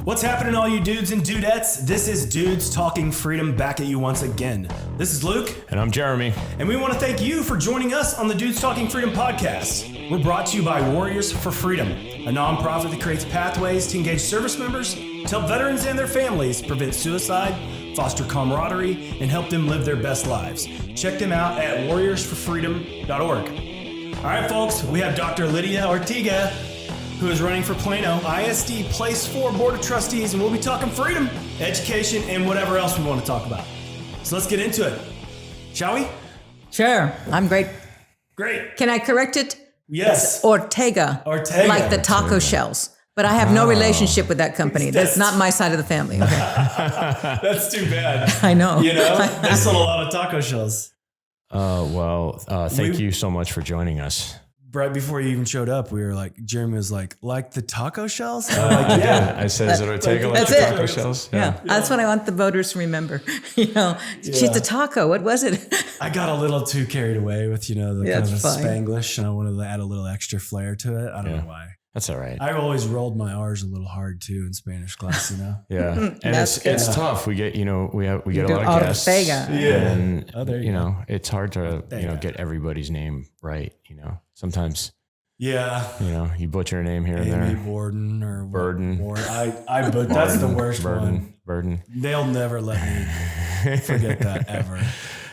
What's happening, all you dudes and dudettes? This is Dudes Talking Freedom back at you once again. This is Luke. And I'm Jeremy. And we want to thank you for joining us on the Dudes Talking Freedom podcast. We're brought to you by Warriors for Freedom, a nonprofit that creates pathways to engage service members, to help veterans and their families prevent suicide, foster camaraderie, and help them live their best lives. Check them out at warriorsforfreedom.org. All right, folks, we have Dr. Lydia Ortega, who is running for Plano ISD Place 4 Board of Trustees, and we'll be talking freedom, education, and whatever else we want to talk about. So let's get into it. Shall we? Sure. I'm great. Great. Can I correct it? Yes. It's Ortega. Ortega. Like the taco shells. But I have no relationship with that company. That's not my side of the family. Okay. That's too bad. I know. You know, they sold a lot of taco shells. Thank you so much for joining us. Right before you even showed up, we were like, Jeremy was like the taco shells? Like, yeah. I said, is it Ortega like That's the it. taco shells? Yeah. That's what I want the voters to remember. She's a taco. What was it? I got a little too carried away with, the kind of the fine. Spanglish, and I wanted to add a little extra flair to it. I don't know why. That's all right. I always rolled my R's a little hard too in Spanish class, Yeah. And it's tough. We get, we get a lot of guests. Ortega. Yeah. And, it's hard to, get everybody's name right. Sometimes, you butcher a name here and there. Borden or Burden. But that's the worst one. Burden. They'll never let me forget that ever.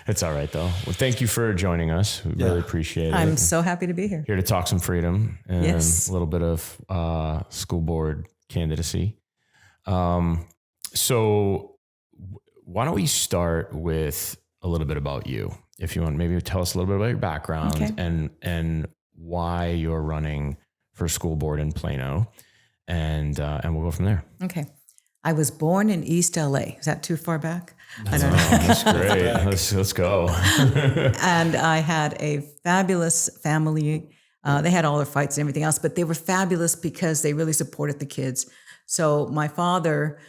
It's all right, though. Well, thank you for joining us. We really appreciate it. I'm so happy to be here. Here to talk some freedom and a Yes. little bit of school board candidacy. So why don't we start with a little bit about you? If you want, maybe tell us a little bit about your background and why you're running for school board in Plano, and we'll go from there. Okay. I was born in East LA. Is that too far back? I don't know. That's great. Let's go. And I had a fabulous family. They had all their fights and everything else, but they were fabulous because they really supported the kids. So my father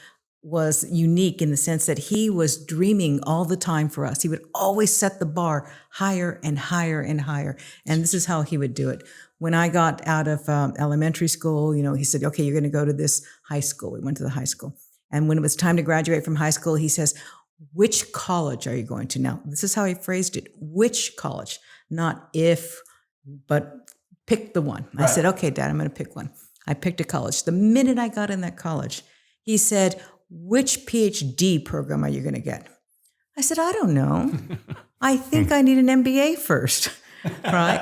was unique in the sense that he was dreaming all the time for us. He would always set the bar higher and higher and higher. And this is how he would do it. When I got out of elementary school, he said, okay, you're going to go to this high school. We went to the high school. And when it was time to graduate from high school, he says, which college are you going to? Now, this is how he phrased it. Which college? Not if, but pick the one. Right. I said, okay, Dad, I'm going to pick one. I picked a college. The minute I got in that college, he said, which PhD program are you going to get? I said, I don't know. I think I need an MBA first, right?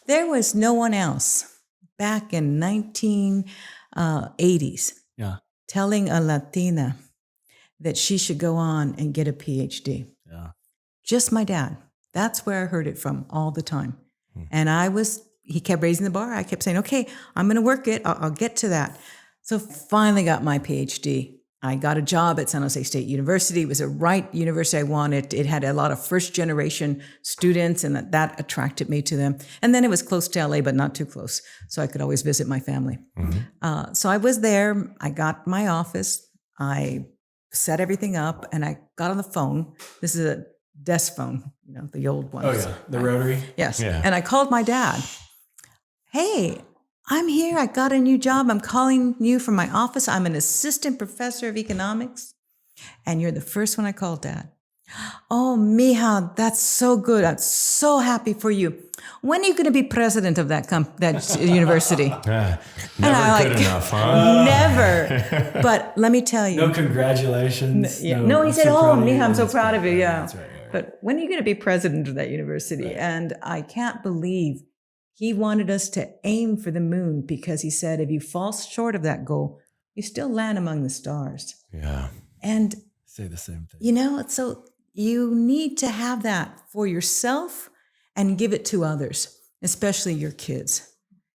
There was no one else back in 1980s telling a Latina that she should go on and get a PhD. Yeah. Just my dad. That's where I heard it from all the time. And he kept raising the bar. I kept saying, okay, I'm going to work it. I'll get to that. So finally got my PhD. I got a job at San Jose State University. It was a right university I wanted. It had a lot of first generation students, and that attracted me to them. And then it was close to LA, but not too close. So I could always visit my family. Mm-hmm. So I was there. I got my office. I set everything up, and I got on the phone. This is a desk phone, the old ones. Oh, yeah. The rotary? Yes. Yeah. And I called my dad. Hey, I'm here. I got a new job. I'm calling you from my office. I'm an assistant professor of economics. And you're the first one I called, Dad. Oh, mija, that's so good. I'm so happy for you. When are you going to be president of that university? Never good enough, huh? Never. But let me tell you. No congratulations. No, he said, oh, mija, I'm so proud of you. Yeah. That's right. But when are you going to be president of that university? Right. And I can't believe he wanted us to aim for the moon because he said, if you fall short of that goal, you still land among the stars. Yeah. And say the same thing. So you need to have that for yourself and give it to others, especially your kids.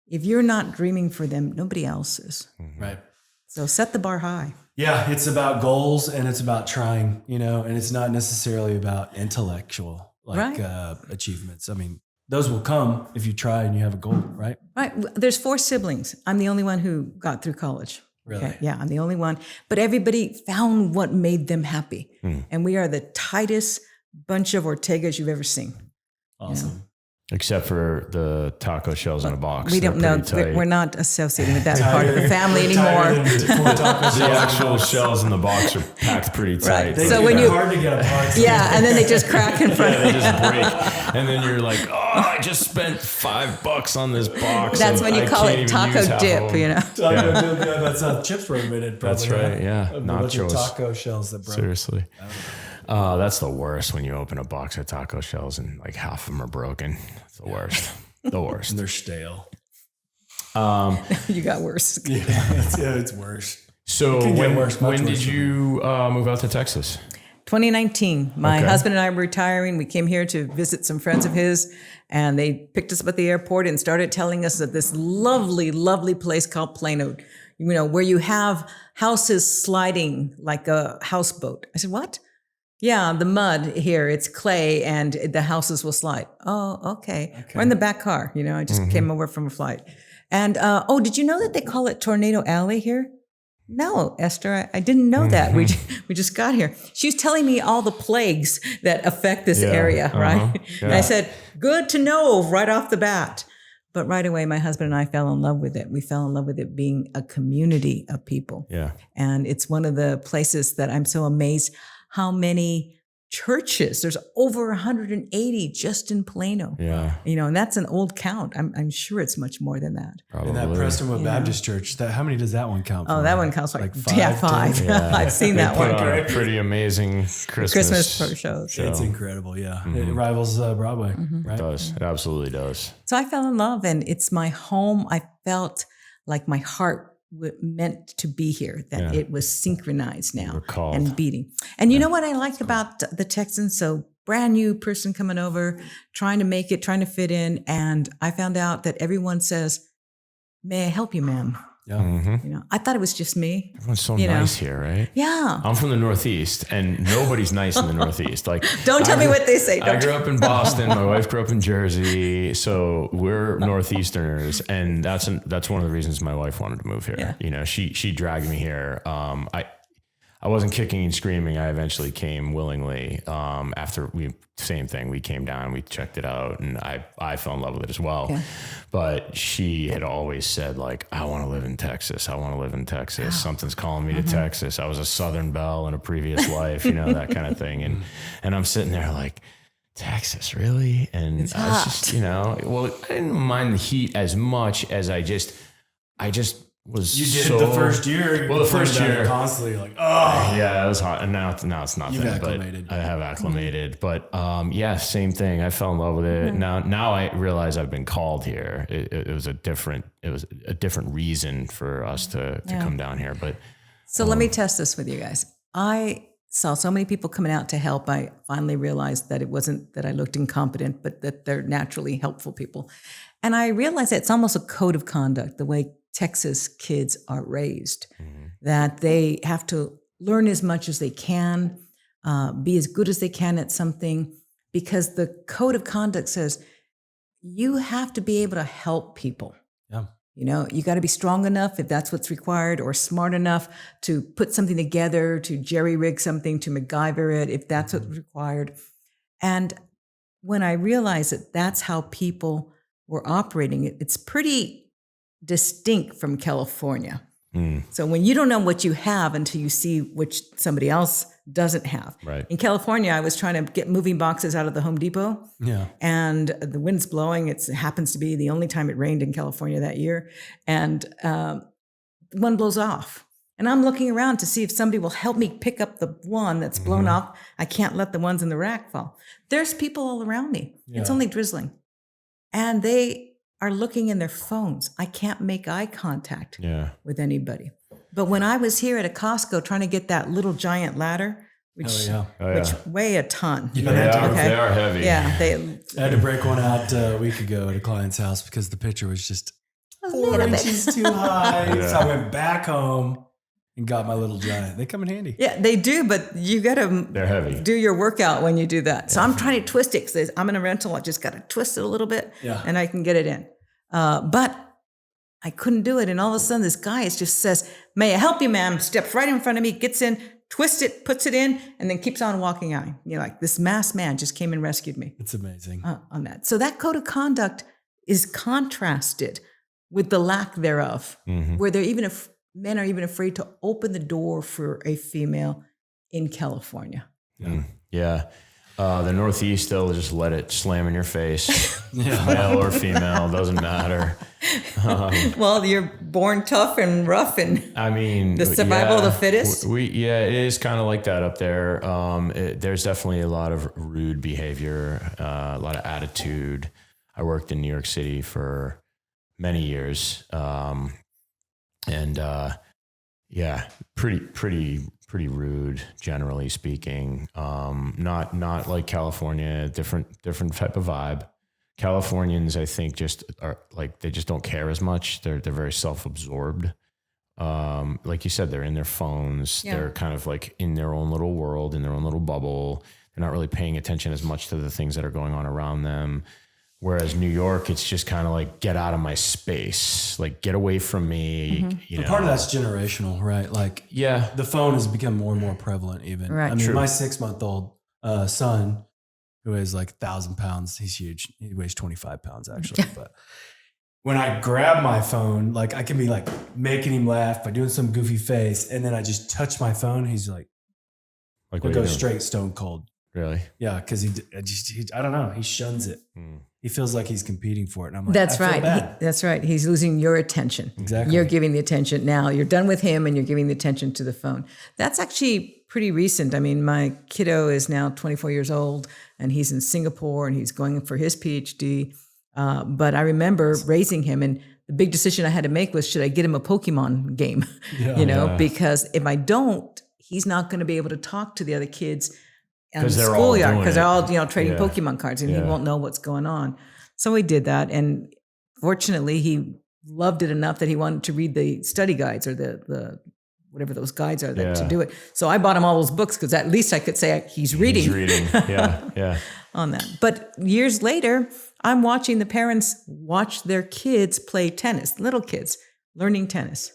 If you're not dreaming for them, nobody else is. Mm-hmm. Right. So set the bar high. Yeah, it's about goals and it's about trying, and it's not necessarily about intellectual achievements. I mean, those will come if you try and you have a goal, right? Right. There's 4 siblings. I'm the only one who got through college. Really? Okay? Yeah, I'm the only one. But everybody found what made them happy. And we are the tightest bunch of Ortegas you've ever seen. Awesome. Except for the taco shells in a box. We don't know. We're not associating with that part of the family anymore. The actual shells in the box are packed pretty tight. Right. So when you hard to get a box. Yeah, and then they just crack in front of you. They just break. And then you're like, I just spent $5 on this box. That's when you call it taco dip, you know. Taco dip, yeah, that's how chips were invented. Probably, That's right, yeah. Nachos. Taco shells that broke. Seriously. That's the worst when you open a box of taco shells and like half of them are broken. It's the worst. The worst. And they're stale. You got worse. Yeah, it's worse. So when did you move out to Texas? 2019. My husband and I were retiring. We came here to visit some friends of his, and they picked us up at the airport and started telling us that this lovely, lovely place called Plano, you know, where you have houses sliding like a houseboat. I said, what? Yeah, the mud here, it's clay and the houses will slide. Oh, okay. We're in the back car. You know, I just came over from a flight. And, did you know that they call it Tornado Alley here? No, Esther, I didn't know that. We just got here. She was telling me all the plagues that affect this area, right? Yeah. And I said, good to know right off the bat. But right away, my husband and I fell in love with it. We fell in love with it being a community of people. Yeah. And it's one of the places that I'm so amazed how many churches. There's over 180 just in Plano. Yeah. You know, and that's an old count. I'm sure it's much more than that. And that Prestonwood Baptist Church, how many does that one count for? Oh, that one counts like 5. Yeah. I've seen that put one. on a pretty amazing Christmas shows. It's incredible, yeah. It rivals Broadway, right? It does. It absolutely does. So I fell in love, and it's my home. I felt like my heart meant to be here, that it was synchronized now and beating. And you know what I like about the Texans? So brand new person coming over, trying to make it, trying to fit in. And I found out that everyone says, may I help you, ma'am? Yeah. You know, I thought it was just me. Everyone's so nice here, right? Yeah. I'm from the Northeast, and nobody's nice in the Northeast. Like, don't tell me what they say. I grew up in Boston. My wife grew up in Jersey, so we're Northeasterners, and that's one of the reasons my wife wanted to move here. Yeah. You know, she dragged me here. I wasn't kicking and screaming. I eventually came willingly. After same thing. We came down, we checked it out, and I fell in love with it as well. Yeah. But she had always said, like, I want to live in Texas. I want to live in Texas. Wow. Something's calling me to Texas. I was a Southern Belle in a previous life, you know, that kind of thing. And I'm sitting there like, Texas, really? And it's I was just, you know, well, I didn't mind the heat as much as I just was. You did it the first year. Well, the first year constantly like, oh yeah, it was hot, and now it's nothing. You've acclimated. But I have acclimated, but yeah, same thing. I fell in love with it. Now I realize I've been called here. It was a different reason for us to come down here. But so let me test this with you guys. I saw so many people coming out to help. I finally realized that it wasn't that I looked incompetent, but that they're naturally helpful people. And I realized that it's almost a code of conduct, the way Texas kids are raised, that they have to learn as much as they can, be as good as they can at something, because the code of conduct says you have to be able to help people. Yeah. You know, you got to be strong enough if that's what's required, or smart enough to put something together, to jerry-rig something, to MacGyver it, if that's what's required. And when I realized that that's how people were operating, it's pretty distinct from California. So when you don't know what you have until you see which somebody else doesn't have. Right. In California, I was trying to get moving boxes out of the Home Depot. Yeah. And the wind's blowing. It happens to be the only time it rained in California that year. And one blows off. And I'm looking around to see if somebody will help me pick up the one that's blown off. I can't let the ones in the rack fall. There's people all around me. Yeah. It's only drizzling. And they are looking in their phones. I can't make eye contact with anybody. But when I was here at a Costco trying to get that little giant ladder, which weigh a ton. Yeah, they are heavy. Yeah, I had to break one out a week ago at a client's house because the picture was just 4 inches too high. So I went back home and got my little giant. They come in handy. Yeah, they do, but you got to do your workout when you do that. So I'm trying to twist it because I'm in a rental. I just got to twist it a little bit and I can get it in. But I couldn't do it. And all of a sudden this guy just says, may I help you, ma'am? Steps right in front of me, gets in, twists it, puts it in, and then keeps on walking out. You're like, this masked man just came and rescued me. It's amazing. On that. So that code of conduct is contrasted with the lack thereof, where they're even men are even afraid to open the door for a female in California. Yeah. The Northeast, they'll just let it slam in your face, male or female, doesn't matter. Well, you're born tough and rough, and I mean, the survival of the fittest. It is kind of like that up there. There's definitely a lot of rude behavior, a lot of attitude. I worked in New York City for many years, pretty rude, generally speaking. Not like California, different type of vibe. Californians, I think, just are like, they just don't care as much. They're very self-absorbed. Like you said, they're in their phones. Yeah. They're kind of like in their own little world, in their own little bubble. They're not really paying attention as much to the things that are going on around them. Whereas New York, it's just kind of like, get out of my space, like get away from me. You know? Part of that's generational, right? Like, the phone has become more and more prevalent even. Right. I mean, my 6-month-old son, who weighs like 1,000 pounds, he's huge. He weighs 25 pounds actually. But when I grab my phone, like I can be like making him laugh by doing some goofy face. And then I just touch my phone. He's like he'll go straight stone cold. Really? Yeah. Cause I don't know. He shuns it. He feels like he's competing for it. And I'm like, that's I right. feel bad. That's right. He's losing your attention. Exactly. You're giving the attention now. You're done with him and you're giving the attention to the phone. That's actually pretty recent. I mean, my kiddo is now 24 years old and he's in Singapore and he's going for his PhD. But I remember raising him, and the big decision I had to make was, should I get him a Pokemon game? Because if I don't, he's not going to be able to talk to the other kids in the schoolyard, because they're all trading Pokemon cards, and he won't know what's going on. So we did that, and fortunately, he loved it enough that he wanted to read the study guides or the whatever those guides are to do it. So I bought him all those books because at least I could say he's reading. He's reading, yeah. On that. But years later, I'm watching the parents watch their kids play tennis, little kids learning tennis.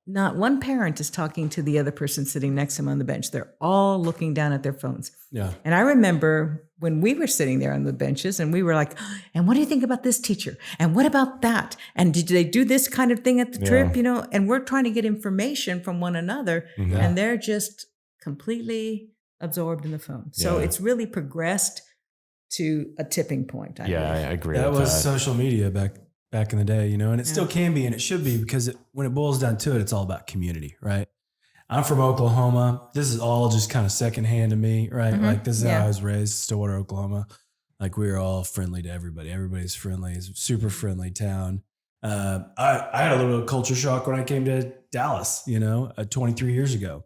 Not one parent is talking to the other person sitting next to them on the bench. They're all looking down at their phones. Yeah. And I remember when we were sitting there on the benches and we were like, and what do you think about this teacher? And what about that? And did they do this kind of thing at the trip? And we're trying to get information from one another, and they're just completely absorbed in the phone. So it's really progressed to a tipping point. I agree. That was social media back in the day, and it still can be, and it should be, because when it boils down to it, it's all about community, right? I'm from Oklahoma. This is all just kind of secondhand to me, right? Like this is how I was raised, Stillwater, Oklahoma. Like we were all friendly to everybody. Everybody's friendly. It's a super friendly town. I had a little bit of culture shock when I came to Dallas, 23 years ago.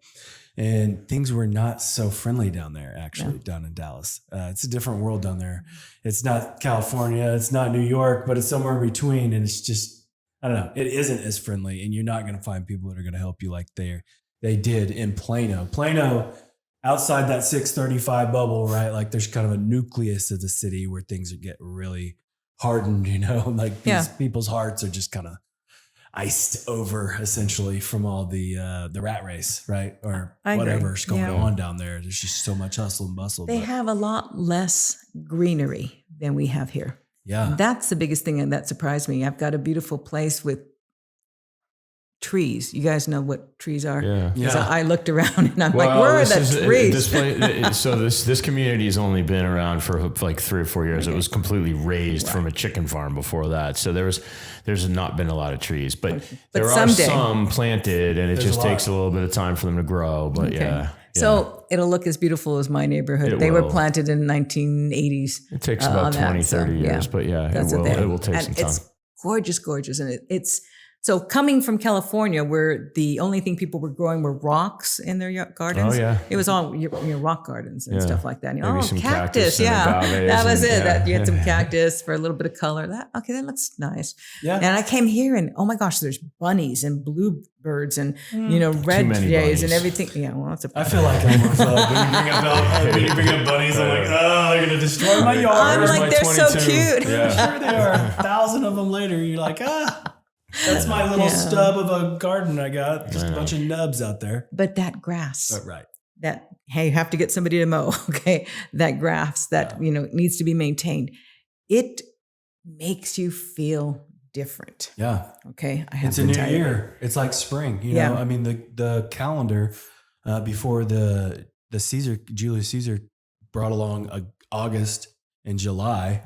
And things were not so friendly down there, actually, down in Dallas. It's a different world down there. It's not California. It's not New York, but it's somewhere in between. And it's just, I don't know, it isn't as friendly. And you're not going to find people that are going to help you like they did in Plano. Plano, outside that 635 bubble, right? Like there's kind of a nucleus of the city where things get really hardened, like these people's hearts are just kind of iced over, essentially, from all the rat race, right? Or whatever's going on down there. There's just so much hustle and bustle. They have a lot less greenery than we have here. Yeah. And that's the biggest thing that surprised me. I've got a beautiful place with trees. You guys know what trees are? Yeah. So I looked around and I'm like, where are the trees? So this community has only been around for like 3 or 4 years. It was completely raised from a chicken farm before that. So there's not been a lot of trees, but there are some planted, and it just takes a little bit of time for them to grow. But So it'll look as beautiful as my neighborhood. They were planted in the 1980s. It takes about 20, 30 years, but it will take some time. It's gorgeous. And it's, so coming from California, where the only thing people were growing were rocks in their gardens. Oh, yeah. It was all rock gardens and stuff like that. Maybe some cactus. That was it. That you had some cactus for a little bit of color. That looks nice. Yeah. And I came here and, oh my gosh, there's bunnies and bluebirds and, red jays and everything. Yeah, well, that's I feel like I'm when you bring up bunnies, I'm like, oh, they're going to destroy my yard. I'm like, they're so cute. Yeah. Sure they are. 1,000 of them later, you're like, That's my little stub of a garden I got. Just a bunch of nubs out there. But that grass. Right. That, hey, you have to get somebody to mow, okay? That grass that, needs to be maintained. It makes you feel different. Yeah. Okay. It's a new year. It's like spring, I mean, the calendar before the Julius Caesar brought along August and July,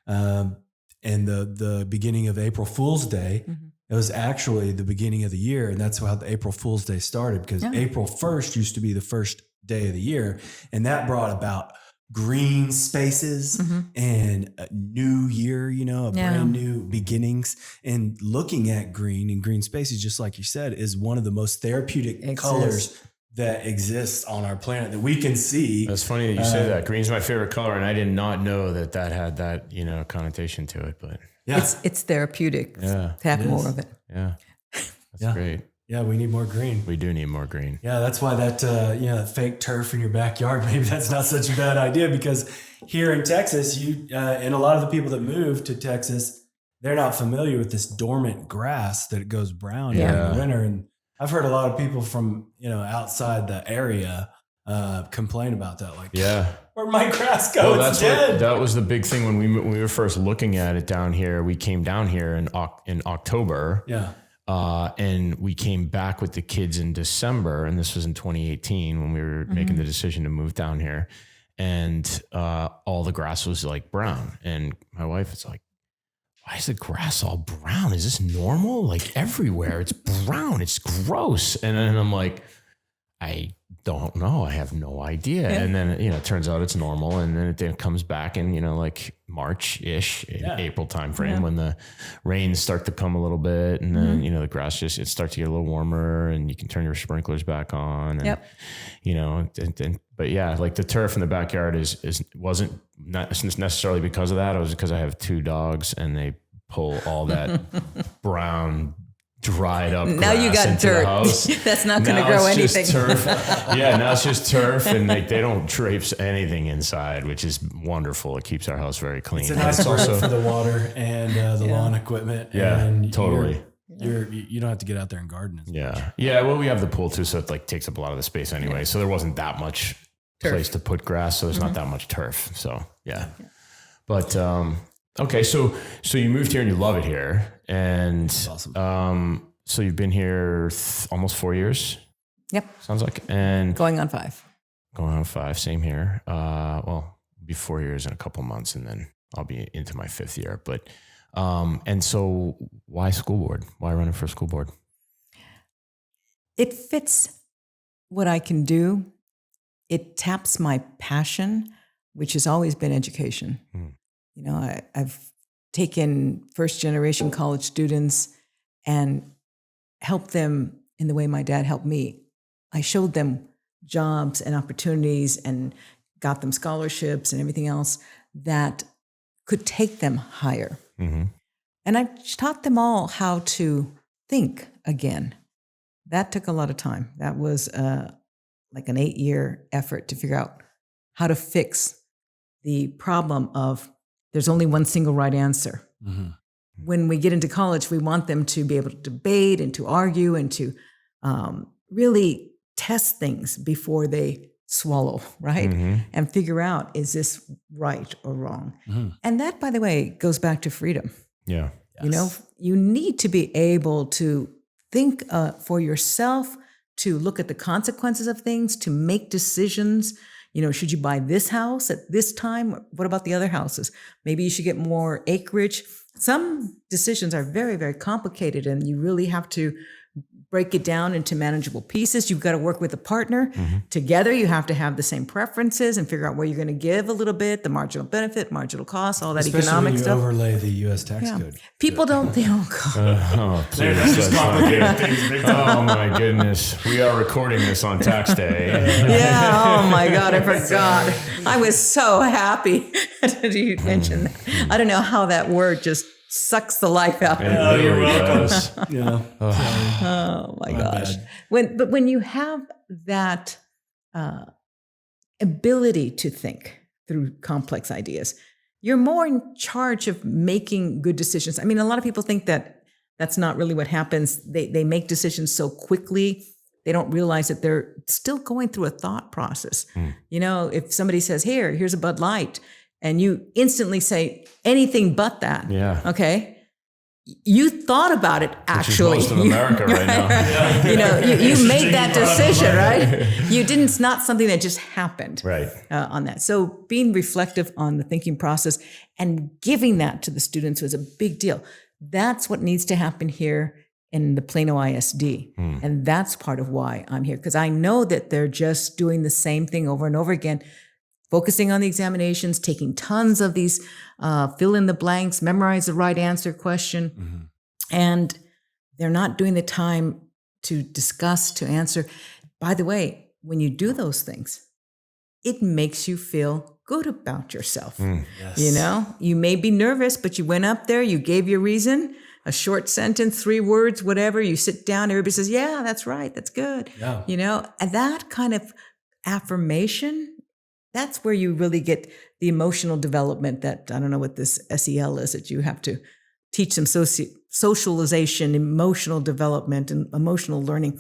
and the beginning of April Fool's Day. It was actually the beginning of the year, and that's how the April Fool's Day started, because April 1st used to be the first day of the year, and that brought about green spaces and a new year, brand new beginnings. And looking at green and green spaces, just like you said, is one of the most therapeutic colors that exists on our planet that we can see. That's funny that you say that. Green's my favorite color, and I did not know that had that, connotation to it, but it's therapeutic to have more of it. Yeah. That's great. Yeah, we need more green. We do need more green. Yeah, that's why that fake turf in your backyard, maybe that's not such a bad idea, because here in Texas, and a lot of the people that move to Texas, they're not familiar with this dormant grass that goes brown in the winter. And I've heard a lot of people from outside the area complain about that. Like, where'd my grass go? Well, it's dead. That was the big thing when we were first looking at it down here. We came down here in October. Yeah. And we came back with the kids in December, and this was in 2018 when we were making the decision to move down here. And all the grass was like brown. And my wife is like, why is the grass all brown? Is this normal? Like everywhere, it's brown. It's gross. And then I'm like, I don't know. I have no idea. Yeah. And then, it turns out it's normal. And then it comes back in, like March-ish, April timeframe when the rains start to come a little bit. And then, the grass it starts to get a little warmer, and you can turn your sprinklers back on. And, but yeah, like the turf in the backyard wasn't necessarily because of that. It was because I have 2 dogs, and they pull all that brown, dried up now you got dirt. That's not going to grow anything. Turf. Now it's just turf, and they don't traipse anything inside, which is wonderful. It keeps our house very clean. It's a nice also for the water and the lawn equipment. Yeah, and totally. You don't have to get out there and garden as much. Yeah. Well, we have the pool too, so it takes up a lot of the space anyway. So there wasn't that much place to put grass, so there's not that much turf. So but okay, so you moved here and you love it here. And that's awesome. So you've been here almost 4 years. Yep. Sounds like. And going on 5. Going on 5. Same here. Well, be 4 years in a couple months, and then I'll be into my 5th year. But, and so why school board? Why running for school board? It fits what I can do. It taps my passion, which has always been education. I've taken first-generation college students and helped them in the way my dad helped me. I showed them jobs and opportunities and got them scholarships and everything else that could take them higher. And I taught them all how to think again. That took a lot of time. That was like an 8-year effort to figure out how to fix the problem of there's only one single right answer. When we get into college, we want them to be able to debate and to argue and to really test things before they swallow, right? And figure out, is this right or wrong? And that, by the way, goes back to freedom. Yeah. You need to be able to think for yourself, to look at the consequences of things, to make decisions. Should you buy this house at this time? What about the other houses? Maybe you should get more acreage. Some decisions are very, very complicated, and you really have to break it down into manageable pieces. You've got to work with a partner. Together, you have to have the same preferences and figure out where you're going to give a little bit, the marginal benefit, marginal cost, all that economic stuff. Especially when you overlay the U.S. tax code. People don't think, please, oh my goodness. We are recording this on tax day. Oh my God, I forgot. I was so happy that you mentioned that. I don't know how that word just sucks the life out of you. Oh, you're welcome. Oh my gosh. When you have that ability to think through complex ideas, you're more in charge of making good decisions. I mean, a lot of people think that That's not really what happens. They make decisions so quickly. They don't realize that they're still going through a thought process. You know, if somebody says, here's a Bud Light, and you instantly say anything but that. Yeah. Okay. You thought about it, actually. Which is most of America right now. You know, you made that decision, right? You didn't. It's not something that just happened. Right. On that. So being reflective on the thinking process and giving that to the students was a big deal. That's what needs to happen here in the Plano ISD. And that's part of why I'm here, because I know that they're just doing the same thing over and over again, focusing on the examinations, taking tons of these fill in the blanks, memorize the right answer question. And they're not doing the time to discuss, to answer. By the way, when you do those things, it makes you feel good about yourself. Yes. You know, you may be nervous, but you went up there, you gave your reason, a short sentence, 3 words, whatever. You sit down, everybody says, yeah, that's right, that's good. Yeah. You know, and that kind of affirmation, that's where you really get the emotional development that, I don't know what this SEL is, that you have to teach them socialization, emotional development, and emotional learning.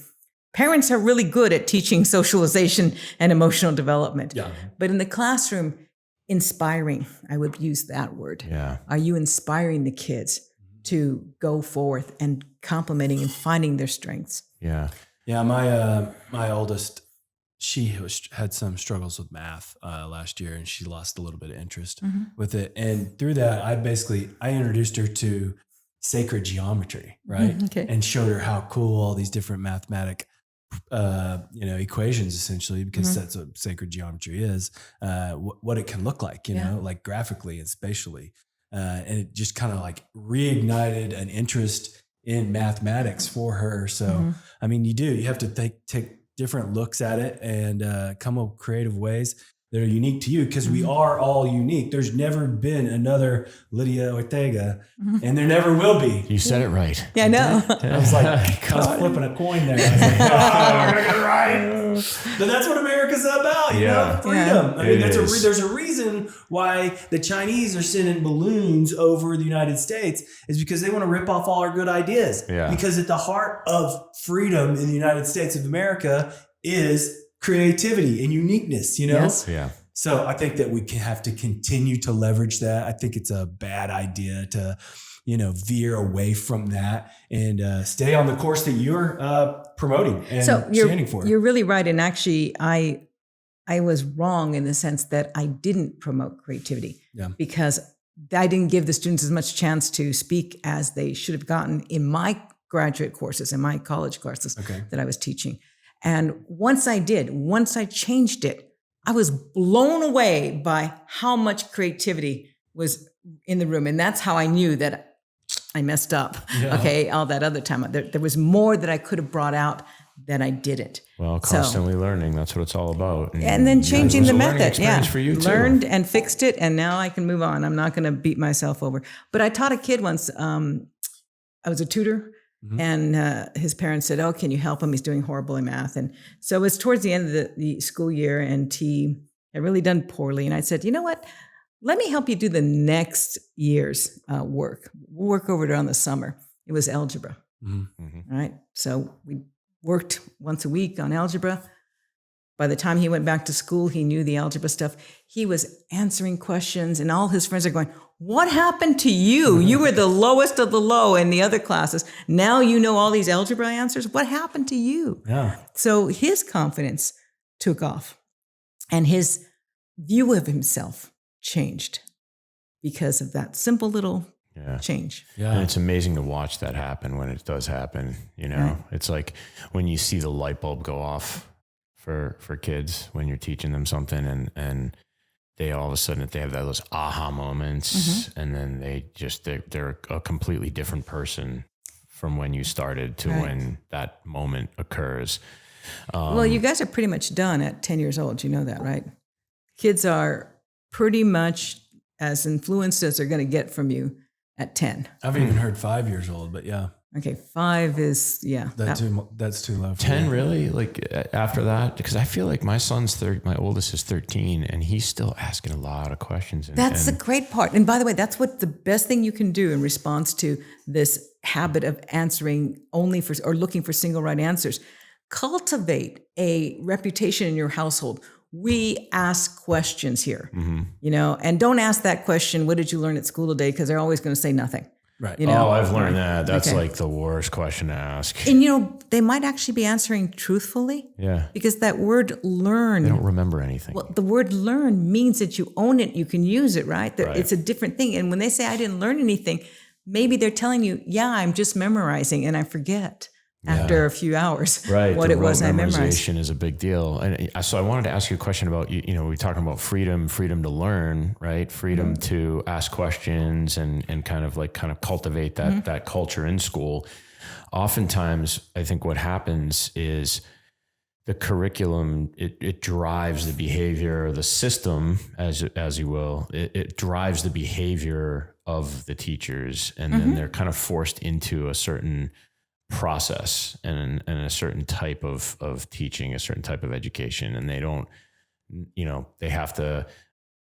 Parents are really good at teaching socialization and emotional development. Yeah. But in the classroom, inspiring, I would use that word. Yeah. Are you inspiring the kids to go forth and complimenting and finding their strengths? Yeah. Yeah. My oldest, she had some struggles with math last year, and she lost a little bit of interest with it. And through that, I introduced her to sacred geometry, right? Okay. And showed her how cool all these different mathematic equations, essentially, because that's what sacred geometry is, what it can look like, you know, like graphically and spatially. And it just kind of like reignited an interest in mathematics for her. So, I mean, you have to take different looks at it and come up with creative ways that are unique to you, because we are all unique. There's never been another Lydia Ortega, and there never will be. You said it right. Yeah, I know. I was like, I was flipping a coin there. I was like, I'm gonna get it right. But that's what America's about, you know, freedom. I mean, there's a reason why the Chinese are sending balloons over the United States, is because they want to rip off all our good ideas. Yeah. Because at the heart of freedom in the United States of America is creativity and uniqueness, you know? Yes. Yeah. So I think that we have to continue to leverage that. I think it's a bad idea to, veer away from that and stay on the course that you're promoting and standing for. You're really right. And actually, I was wrong in the sense that I didn't promote creativity because I didn't give the students as much chance to speak as they should have gotten in my graduate courses, in my college courses that I was teaching. And once I changed it, I was blown away by how much creativity was in the room. And that's how I knew that I messed up. Yeah. All that other time. There was more that I could have brought out that I didn't. Well, constantly learning. That's what it's all about. And then changing the method. Yeah. For you too. Learned and fixed it. And now I can move on. I'm not going to beat myself over. But I taught a kid once. I was a tutor. And his parents said, "Oh, can you help him? He's doing horrible in math." And so it was towards the end of the school year, and he had really done poorly. And I said, "You know what? Let me help you do the next year's work. We'll work over there on the summer." It was algebra. All right. So we worked once a week on algebra. By the time he went back to school, he knew the algebra stuff. He was answering questions, and all his friends are going, "What happened to you? You were the lowest of the low in the other classes. Now you know all these algebra answers. What happened to you?" Yeah. So his confidence took off, and his view of himself changed because of that simple little change. Yeah. And it's amazing to watch that happen when it does happen. You know, Right. It's like when you see the light bulb go off for kids when you're teaching them something and they all of a sudden they have those aha moments and then they're a completely different person from when you started to when that moment occurs. Well, you guys are pretty much done at 10 years old. You know that, right? Kids are pretty much as influenced as they're going to get from you at 10. I haven't even heard 5 years old, but yeah. Okay, 5 is, That's too low. 10 really? Like after that? Because I feel like my oldest is 13 and he's still asking a lot of questions. That's the great part. And by the way, that's what the best thing you can do in response to this habit of answering only for, or looking for single right answers. Cultivate a reputation in your household. We ask questions here, you know, and don't ask that question, what did you learn at school today? Because they're always going to say nothing. Right. You know? Oh, I've learned that. That's like the worst question to ask. And, you know, they might actually be answering truthfully. Yeah. Because that word learn. They don't remember anything. Well, the word learn means that you own it, you can use it, right? Right. It's a different thing. And when they say, I didn't learn anything, maybe they're telling you, yeah, I'm just memorizing and I forget after a few hours what it was I memorized. Memorization is a big deal. And so I wanted to ask you a question about, you know, we're talking about freedom to learn, right? Freedom to ask questions and kind of cultivate that culture in school. Oftentimes, I think what happens is the curriculum, it drives the behavior, the system, as you will, it drives the behavior of the teachers. And then they're kind of forced into a certain process and a certain type of teaching, a certain type of education. And they don't, you know, they have to,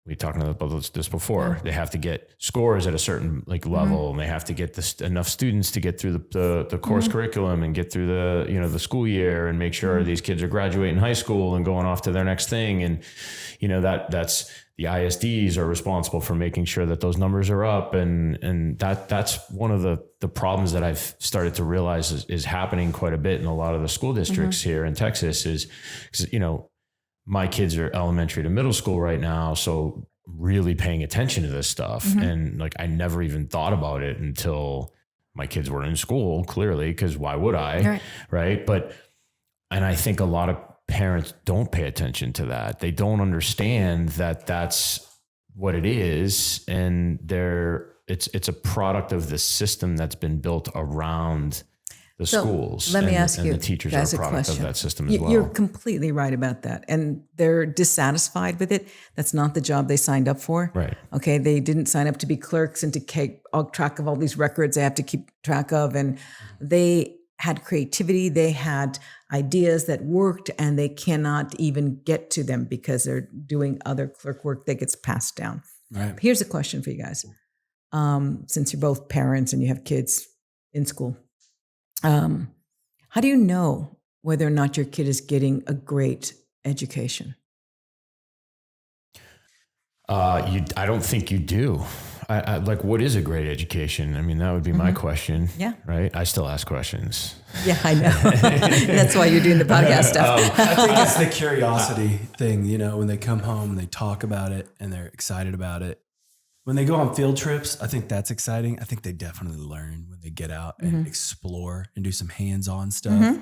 we talked about this before, they have to get scores at a certain level, and they have to get enough students to get through the course curriculum and get through the school year and make sure these kids are graduating high school and going off to their next thing. And, you know, that's the ISDs are responsible for making sure that those numbers are up. And that's one of the problems that I've started to realize is happening quite a bit in a lot of the school districts here in Texas is, you know, my kids are elementary to middle school right now. So really paying attention to this stuff. And I never even thought about it until my kids were in school, clearly, because why would I? Right. And I think a lot of parents don't pay attention to that. They don't understand that that's what it is. And it's a product of the system that's been built around the schools. Let me ask you, the teachers guys, are a product of that system as well. You're completely right about that. And they're dissatisfied with it. That's not the job they signed up for. Right. Okay. They didn't sign up to be clerks and to keep track of all these records they have to keep track of. And they had creativity. They had ideas that worked, and they cannot even get to them because they're doing other clerk work that gets passed down. Right. Here's a question for you guys. Since you're both parents and you have kids in school, how do you know whether or not your kid is getting a great education? I don't think you do. I what is a great education? I mean, that would be my question. Yeah. Right. I still ask questions. Yeah, I know. That's why you're doing the podcast stuff. I think it's the curiosity thing, you know, when they come home and they talk about it and they're excited about it. When they go on field trips, I think that's exciting. I think they definitely learn when they get out and explore and do some hands-on stuff.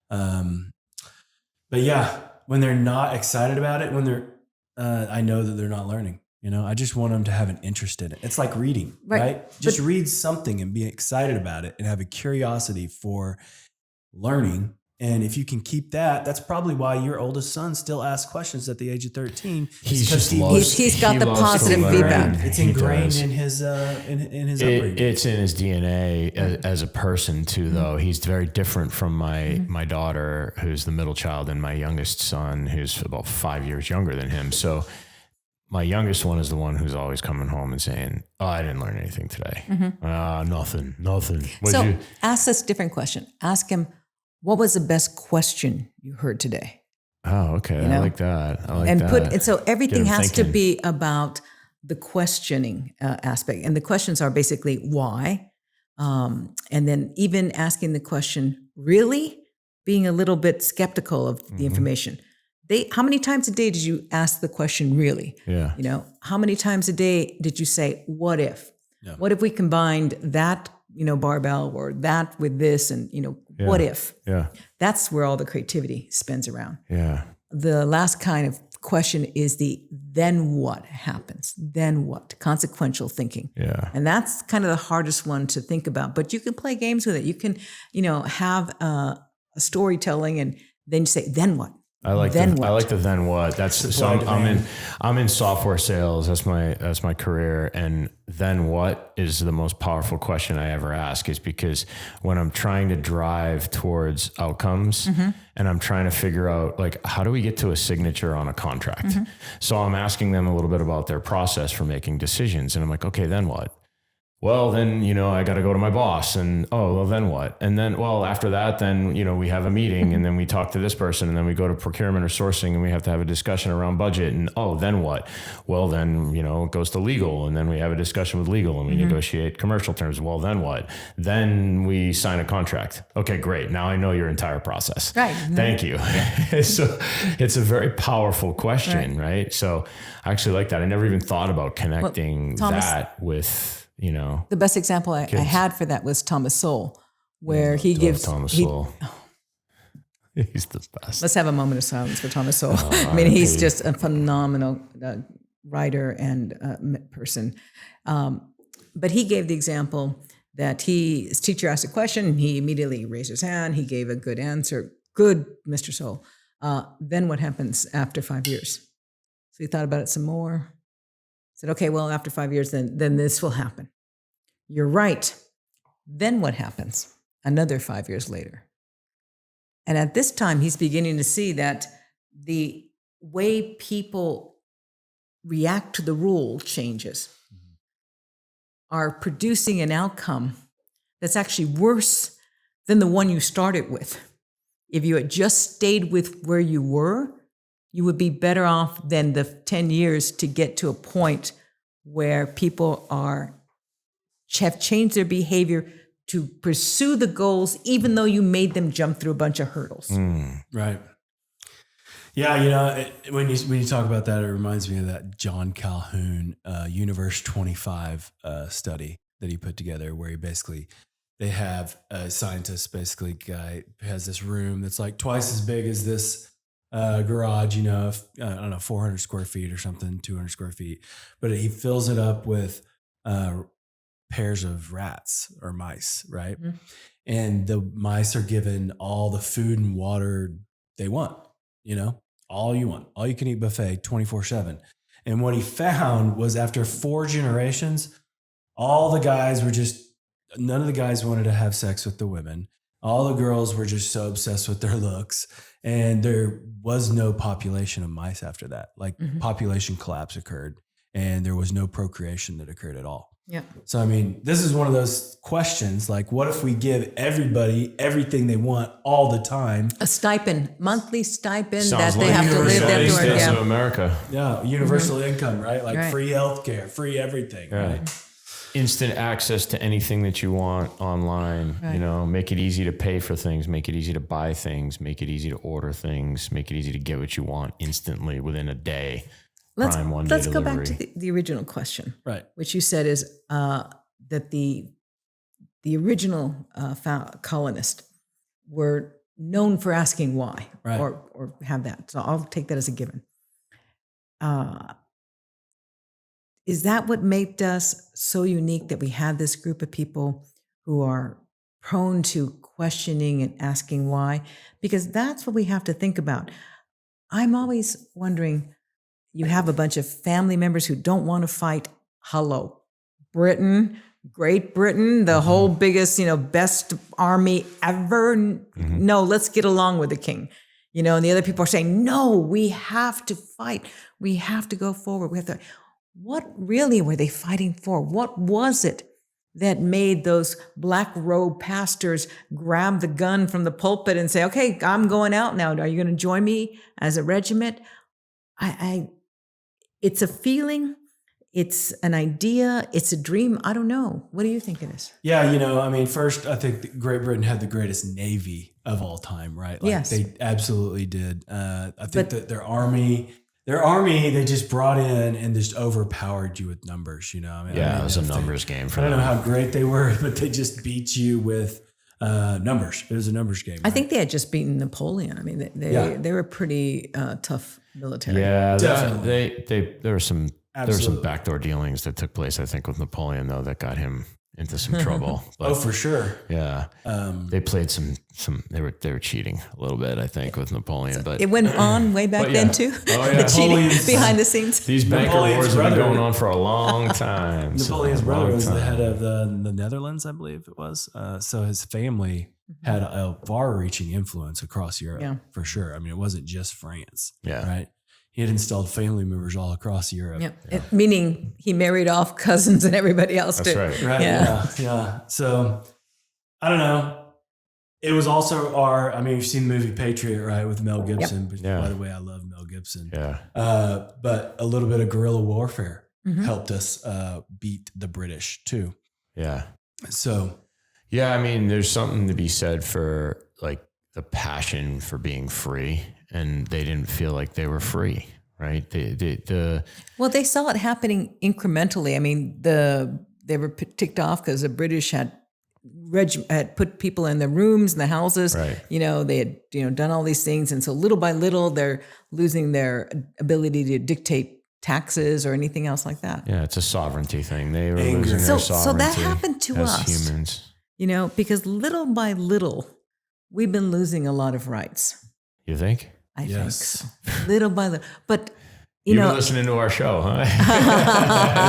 But yeah, when they're not excited about it, when they're, I know that they're not learning. You know, I just want them to have an interest in it. It's like reading, right? Just read something and be excited about it and have a curiosity for learning. And if you can keep that, that's probably why your oldest son still asks questions at the age of 13. He's got the positive feedback. It's ingrained in his upbringing. It's in his DNA as a person too, though. He's very different from my daughter, who's the middle child, and my youngest son, who's about 5 years younger than him. So my youngest one is the one who's always coming home and saying, "Oh, I didn't learn anything today. Nothing. Ask this different question. Ask him, what was the best question you heard today? Oh, okay. I like that. And so everything has to be about the questioning aspect. And the questions are basically why. And then even asking the question, really? Being a little bit skeptical of the information. How many times a day did you ask the question really? Yeah. You know, how many times a day did you say, what if? Yeah. What if we combined that, barbell or that with this and, what if? Yeah. That's where all the creativity spins around. Yeah. The last kind of question is the then what happens? Then what? Consequential thinking. Yeah. And that's kind of the hardest one to think about, but you can play games with it. You can, have a storytelling and then you say, then what? I like the then what. That's so I'm in software sales. That's my career. And then what is the most powerful question I ever ask, is because when I'm trying to drive towards outcomes and I'm trying to figure out how do we get to a signature on a contract? So I'm asking them a little bit about their process for making decisions. And I'm like, okay, then what? well, then, I got to go to my boss and, oh, well, then what? And then, well, after that, then, we have a meeting and then we talk to this person and then we go to procurement or sourcing and we have to have a discussion around budget and, oh, then what? Well, then, it goes to legal and then we have a discussion with legal and we negotiate commercial terms. Well, then what? Then we sign a contract. Okay, great. Now I know your entire process. Right. Thank you. So it's a very powerful question, right? So I actually like that. I never even thought about connecting Thomas, that with, the best example I had for that was Thomas Sowell, where he gives Thomas Sowell. He's the best. Let's have a moment of silence for Thomas Sowell. I mean, he's just a phenomenal writer and person. But he gave the example that his teacher asked a question, and he immediately raised his hand. He gave a good answer. Good, Mr. Sowell. Then what happens after 5 years? So he thought about it some more. Said, okay, well, after 5 years, then this will happen. You're right. Then what happens? Another 5 years later. And at this time, he's beginning to see that the way people react to the rule changes, are producing an outcome that's actually worse than the one you started with. If you had just stayed with where you were, you would be better off than the 10 years to get to a point where people have changed their behavior to pursue the goals, even though you made them jump through a bunch of hurdles. Right. Yeah, when you talk about that, it reminds me of that John Calhoun Universe 25 study that he put together, where they have a scientist, guy has this room that's like twice as big as this garage, I don't know, 400 square feet or something, 200 square feet. But he fills it up with pairs of rats or mice, right? Mm-hmm. And the mice are given all the food and water they want, all you want, all you can eat buffet 24/7. And what he found was after 4 generations, none of the guys wanted to have sex with the women. All the girls were just so obsessed with their looks. And there was no population of mice after that. Population collapse occurred and there was no procreation that occurred at all. Yeah. So, I mean, this is one of those questions, what if we give everybody everything they want all the time? A stipend, monthly stipend. Sounds that they have to live there. States of America. Yeah. Universal income, right? Free healthcare, free everything. Right. Instant access to anything that you want online, make it easy to pay for things, make it easy to buy things, make it easy to order things, make it easy to get what you want instantly within a day. Let's go back to the original question, right? Which you said is that the original colonists were known for asking why, right, or have that. So I'll take that as a given. Is that what made us so unique, that we had this group of people who are prone to questioning and asking why? Because that's what we have to think about. I'm always wondering, you have a bunch of family members who don't want to fight. Hello, Britain, Great Britain, the whole biggest, best army ever. No, let's get along with the king. And the other people are saying, no, we have to fight. We have to go forward. What really were they fighting for? What was it that made those black robe pastors grab the gun from the pulpit and say, okay, I'm going out now. Are you going to join me as a regiment? It's a feeling. It's an idea. It's a dream. I don't know. What do you think it is? Yeah, first, I think Great Britain had the greatest navy of all time, right? Yes. They absolutely did. I think that their army, they just brought in and just overpowered you with numbers, it was a numbers game for them. I don't know how great they were, but they just beat you with numbers. It was a numbers game. Right? I think they had just beaten Napoleon. They were pretty tough military. Yeah, there were some backdoor dealings that took place, I think, with Napoleon, though, that got him into some trouble. But, for sure. Yeah. They played some they were cheating a little bit, I think, with Napoleon. But it went on way back then too. Oh, yeah. The cheating behind the scenes. These banker wars have been going on for a long time. Napoleon's brother was the head of the Netherlands, I believe it was. So his family had a far-reaching influence across Europe, for sure. It wasn't just France. Yeah. Right. he had installed family members all across Europe. Yep. Meaning he married off cousins and everybody else That's too. right. Right. Yeah. So I don't know. It was also you've seen the movie Patriot, right? With Mel Gibson. But by the way, I love Mel Gibson. Yeah. But a little bit of guerrilla warfare helped us beat the British too. Yeah. So. Yeah. I mean, there's something to be said for like the passion for being free, and they didn't feel like they were free, right? Well, they saw it happening incrementally. I mean, they were ticked off because the British had put people in the rooms and the houses. Right. They had done all these things, and so little by little they're losing their ability to dictate taxes or anything else like that. Yeah, it's a sovereignty thing. They were losing their sovereignty. So that happened to us as humans. Because little by little we've been losing a lot of rights. You think? I think so. Little by little, but. You've been listening to our show, huh?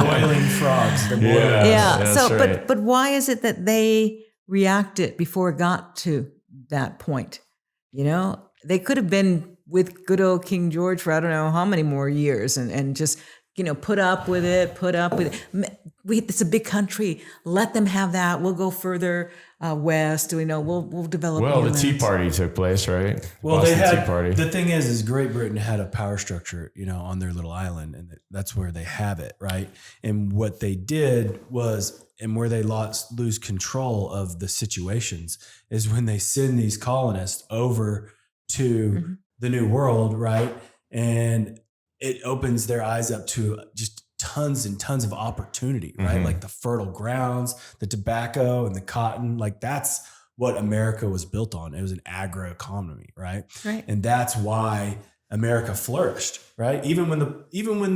Boiling frogs. So, right. but why is it that they reacted before it got to that point? They could have been with good old King George for I don't know how many more years and just, put up with it. It's a big country. Let them have that. We'll go further west. We'll develop. Well, the Tea Party took place, right? Well, Boston Tea Party. The thing is Great Britain had a power structure, on their little island, and that's where they have it, right? And what they did was, and where they lose control of the situations, is when they send these colonists over to the New World, right? And it opens their eyes up to just tons and tons of opportunity, right? Like the fertile grounds, the tobacco and the cotton, like that's what America was built on. It was an agro-economy, right? Right. And that's why America flourished, right? Even when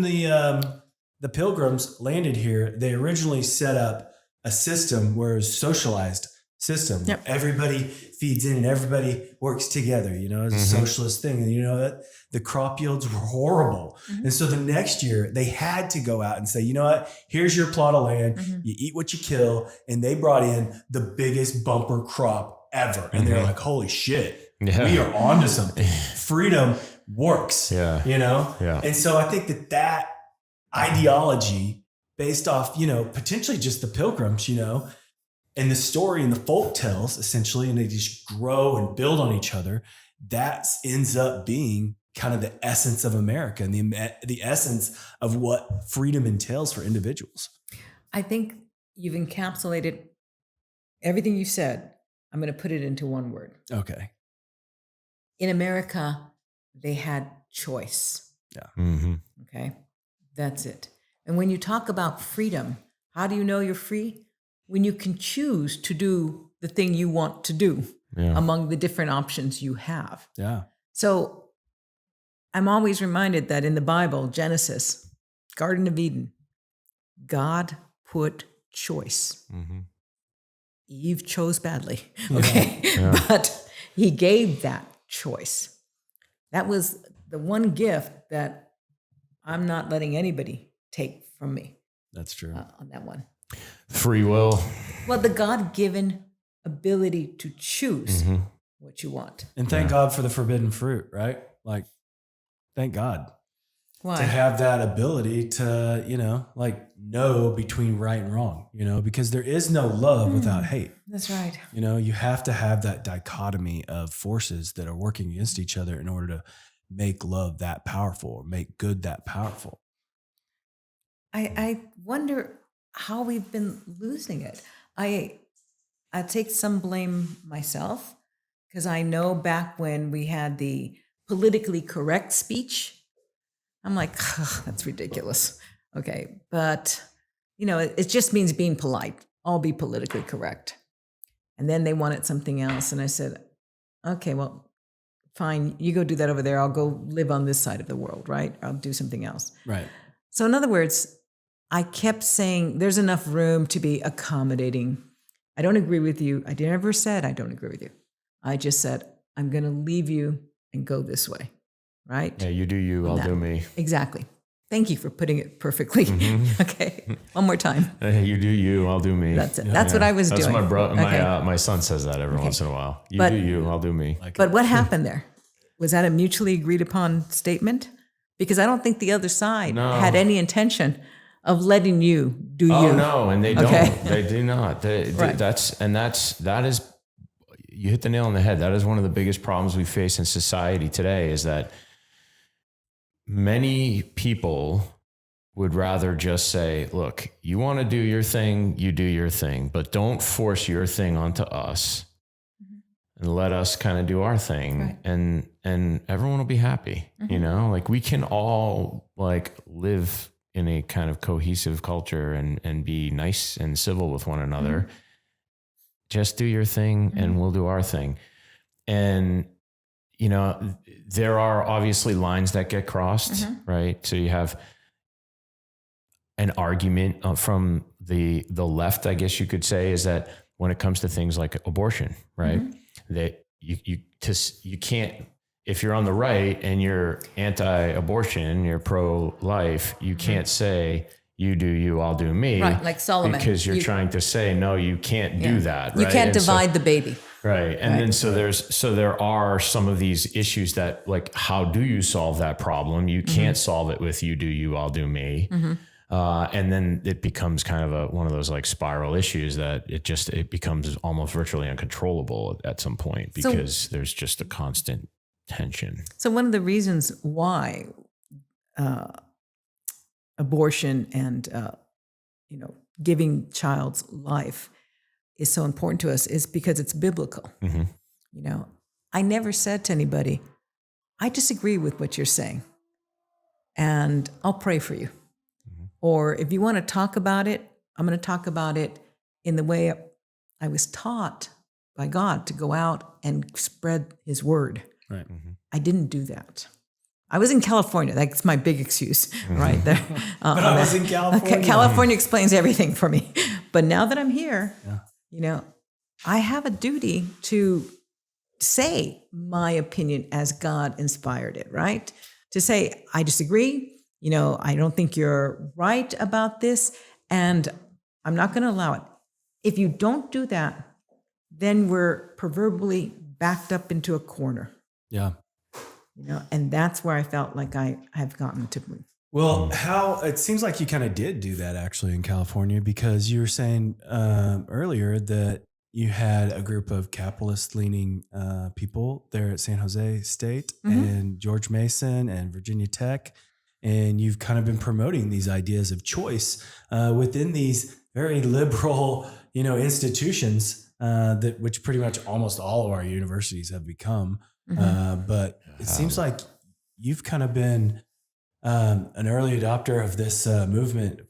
the Pilgrims landed here, they originally set up a system where it was socialized system. Yep. Everybody feeds in and everybody works together, it's a socialist thing. And that the crop yields were horrible. And so the next year they had to go out and say, here's your plot of land. You eat what you kill. And they brought in the biggest bumper crop ever. And they're like, holy shit, we are onto something. Freedom works, Yeah. And so I think that ideology based off, potentially just the Pilgrims, and the story and the folk tales essentially, and they just grow and build on each other. That ends up being kind of the essence of America and the essence of what freedom entails for individuals. I think you've encapsulated everything you said. I'm going to put it into one word. Okay. In America, they had choice. Yeah. Okay. That's it. And when you talk about freedom, how do you know you're free? When you can choose to do the thing you want to do among the different options you have. Yeah. So I'm always reminded that in the Bible, Genesis, Garden of Eden, God put choice. Eve chose badly, okay? Yeah. But he gave that choice. That was the one gift that I'm not letting anybody take from me. That's true. On that one. Free will. Well, the God-given ability to choose what you want. And thank God for the forbidden fruit, right? Like, thank God. Why? To have that ability to, know between right and wrong, because there is no love without hate. That's right. You have to have that dichotomy of forces that are working against each other in order to make love that powerful or make good that powerful. I wonder how we've been losing it. I take some blame myself because I know back when we had the politically correct speech, I'm like, that's ridiculous. Okay, but it just means being polite. I'll be politically correct. And then they wanted something else, and I said, okay, well, fine, you go do that over there. I'll go live on this side of the world, right? I'll do something else. Right. So in other words, I kept saying there's enough room to be accommodating. I don't agree with you. I never said I don't agree with you. I just said, I'm going to leave you and go this way, right? Yeah, you do you, I'll do me. Exactly. Thank you for putting it perfectly. Okay, one more time. You do you, I'll do me. That's it. That's what I was doing. That's my son says that every once in a while. You do you, I'll do me. But what happened there? Was that a mutually agreed upon statement? because I don't think the other side had any intention of letting you do you. Oh no, and they don't. They do not. Right. That is, you hit the nail on the head. That is one of the biggest problems we face in society today, is that many people would rather just say, look, you want to do your thing, you do your thing, but don't force your thing onto us, and let us kind of do our thing. Right. And everyone will be happy. You know, like we can all like live in a kind of cohesive culture and be nice and civil with one another. Just do your thing and we'll do our thing. And, you know, there are obviously lines that get crossed, right? So you have an argument from the left, I guess you could say, is that when it comes to things like abortion, right? That you can't, if you're on the right and you're anti-abortion, you're pro-life, you can't say, you do you, I'll do me. Right, like Solomon. Because you're trying to say, no, you can't do that. You right? can't divide the baby. Right. And then there are some of these issues that, like, how do you solve that problem? You can't solve it with you do you, I'll do me. And then it becomes kind of one of those like spiral issues that it becomes almost virtually uncontrollable at some point, because there's just a constant tension. So one of the reasons why abortion and giving child's life is so important to us is because it's biblical. You know, I never said to anybody, I disagree with what you're saying, and I'll pray for you. Or if you want to talk about it, I'm going to talk about it in the way I was taught by God to go out and spread his word. Right. I didn't do that. I was in California. That's my big excuse, right there. But I was in California. California explains everything for me. But now that I'm here, you know, I have a duty to say my opinion as God inspired it, right? To say, I disagree. You know, I don't think you're right about this, and I'm not going to allow it. If you don't do that, then we're proverbially backed up into a corner. Yeah. You know, and that's where I felt like I have gotten to. Well, it seems like you kind of did do that actually in California, because you were saying earlier that you had a group of capitalist-leaning people there at San Jose State and George Mason and Virginia Tech. And you've kind of been promoting these ideas of choice within these very liberal, institutions which pretty much almost all of our universities have become. But it seems like you've kind of been an early adopter of this movement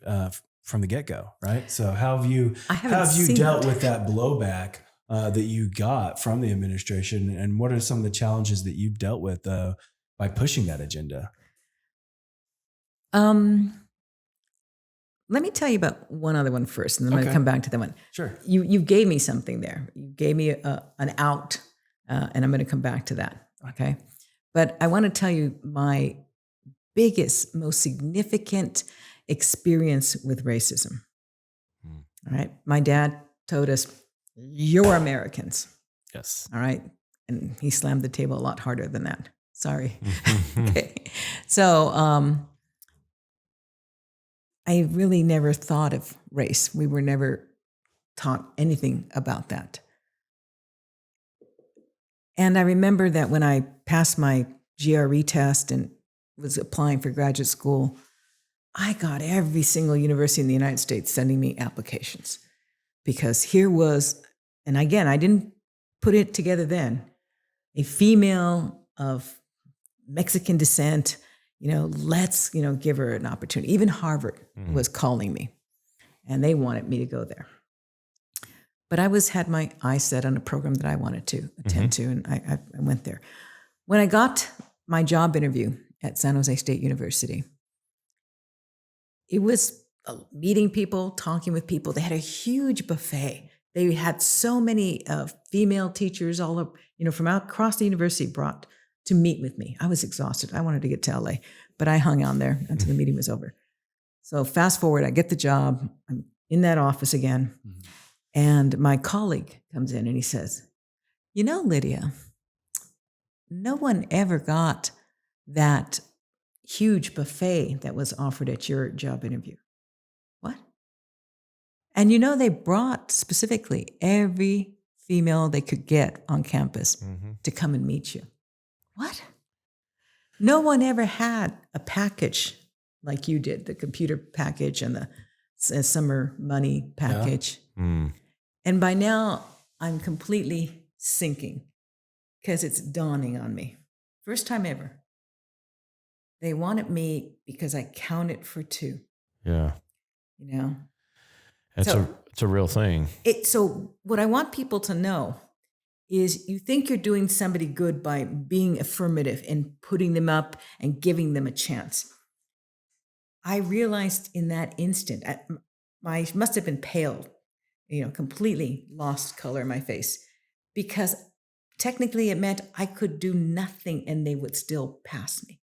from the get-go, right? So how have you dealt with that blowback that you got from the administration, and what are some of the challenges that you've dealt with by pushing that agenda? Let me tell you about one other one first, and then I'm going to come back to that one. Sure. You gave me something there. You gave me an out, and I'm going to come back to that. Okay. But I want to tell you my biggest, most significant experience with racism. All right. My dad told us, "You're Americans." Yes. All right. And he slammed the table a lot harder than that. Sorry. Okay. So, I really never thought of race. We were never taught anything about that. And I remember that when I passed my GRE test and was applying for graduate school, I got every single university in the United States sending me applications, because here was, and again, I didn't put it together then, a female of Mexican descent, let's, give her an opportunity. Even Harvard was calling me, and they wanted me to go there. But I had my eyes set on a program that I wanted to attend to, and I went there. When I got my job interview at San Jose State University, it was meeting people, talking with people. They had a huge buffet. They had so many female teachers all up, from across the university brought to meet with me. I was exhausted. I wanted to get to LA, but I hung on there until the meeting was over. So fast forward, I get the job. I'm in that office again. And my colleague comes in and he says, Lydia, no one ever got that, huge buffet that was offered at your job interview. What? And they brought specifically every female they could get on campus to come and meet you. What? No one ever had a package like you did, the computer package and the summer money package. Yeah. And by now, I'm completely sinking because it's dawning on me. First time ever. They wanted me because I counted for two. Yeah. It's a real thing. So what I want people to know is you think you're doing somebody good by being affirmative and putting them up and giving them a chance. I realized in that instant, I must have been pale, completely lost color in my face, because technically it meant I could do nothing and they would still pass me.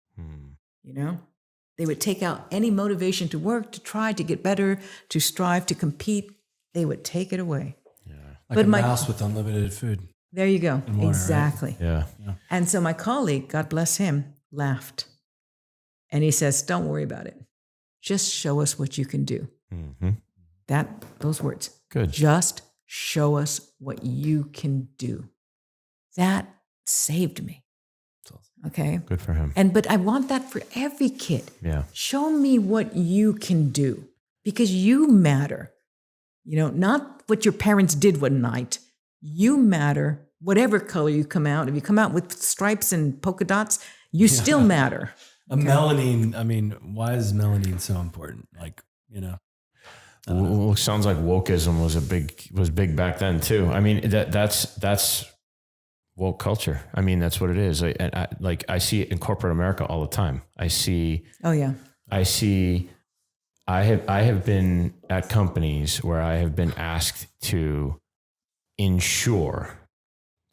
They would take out any motivation to work, to try to get better, to strive, to compete. They would take it away. Yeah. Like a mouse with unlimited food. There you go. Water, exactly. Right? Yeah. And so my colleague, God bless him, laughed. And he says, don't worry about it. Just show us what you can do. Those words. Good. Just show us what you can do. That saved me. Okay. Good for him. But I want that for every kid. Yeah. Show me what you can do because you matter. Not what your parents did one night. You matter, whatever color you come out. If you come out with stripes and polka dots, you still matter. Okay. Melanin, why is melanin so important? Well, it sounds like wokeism was big back then too. That's woke culture. That's what it is. I see it in corporate America all the time. Oh yeah. I have been at companies where I have been asked to ensure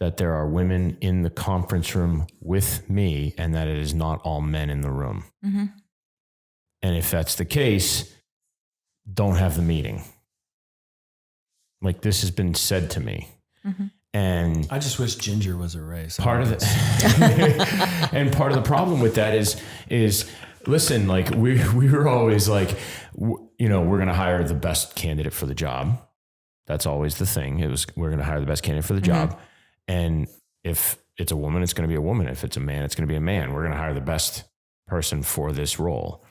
that there are women in the conference room with me and that it is not all men in the room. Mm-hmm. And if that's the case, don't have the meeting. This has been said to me. Mm-hmm. And I just wish ginger was a race. Part of and part of the problem with that is listen, we were always we're going to hire the best candidate for the job. That's always the thing. We're going to hire the best candidate for the job. Mm-hmm. And if it's a woman, it's going to be a woman. If it's a man, it's going to be a man. We're going to hire the best person for this role.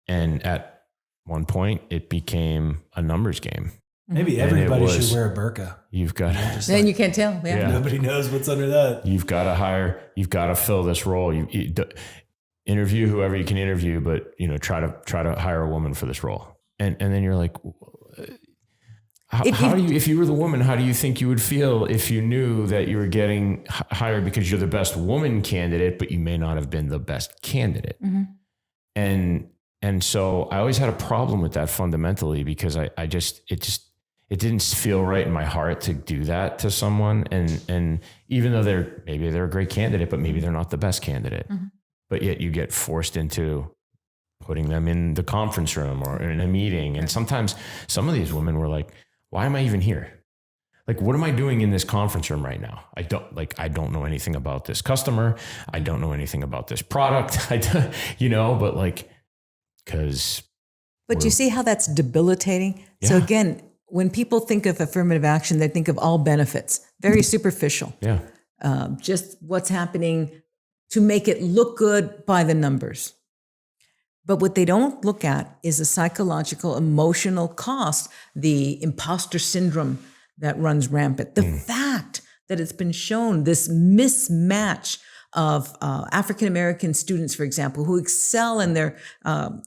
And at one point it became a numbers game. Maybe everybody should wear a burqa. You've got then you can't tell. Yeah. Nobody knows what's under that. You've got to fill this role. You interview whoever you can interview, but try to hire a woman for this role. And then you're like, if you were the woman, how do you think you would feel if you knew that you were getting hired because you're the best woman candidate, but you may not have been the best candidate? Mm-hmm. And so I always had a problem with that fundamentally because it didn't feel right in my heart to do that to someone. And even though they're a great candidate, but maybe they're not the best candidate, mm-hmm. but yet you get forced into putting them in the conference room or in a meeting. And sometimes some of these women were like, why am I even here? What am I doing in this conference room right now? I don't know anything about this customer. I don't know anything about this product. But you see how that's debilitating? Yeah. So again, when people think of affirmative action, they think of all benefits, very superficial. Yeah. Just what's happening to make it look good by the numbers. But what they don't look at is the psychological, emotional cost, the imposter syndrome that runs rampant. The fact that it's been shown, this mismatch of African-American students, for example, who excel in their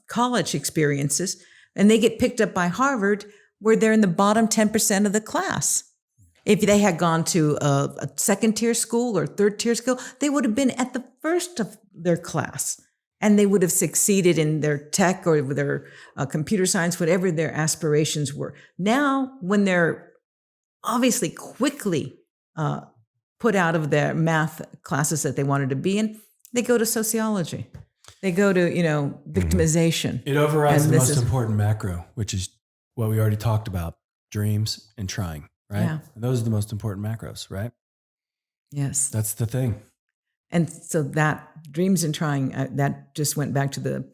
college experiences, and they get picked up by Harvard, where they're in the bottom 10% of the class. If they had gone to a second-tier school or third-tier school, they would have been at the first of their class. And they would have succeeded in their tech or their computer science, whatever their aspirations were. Now, when they're obviously quickly put out of their math classes that they wanted to be in, they go to sociology. They go to, victimization. It overrides the most important macro, which is what we already talked about, dreams and trying, right? Yeah. And those are the most important macros, right? Yes. That's the thing. And so that dreams and trying, that just went back to the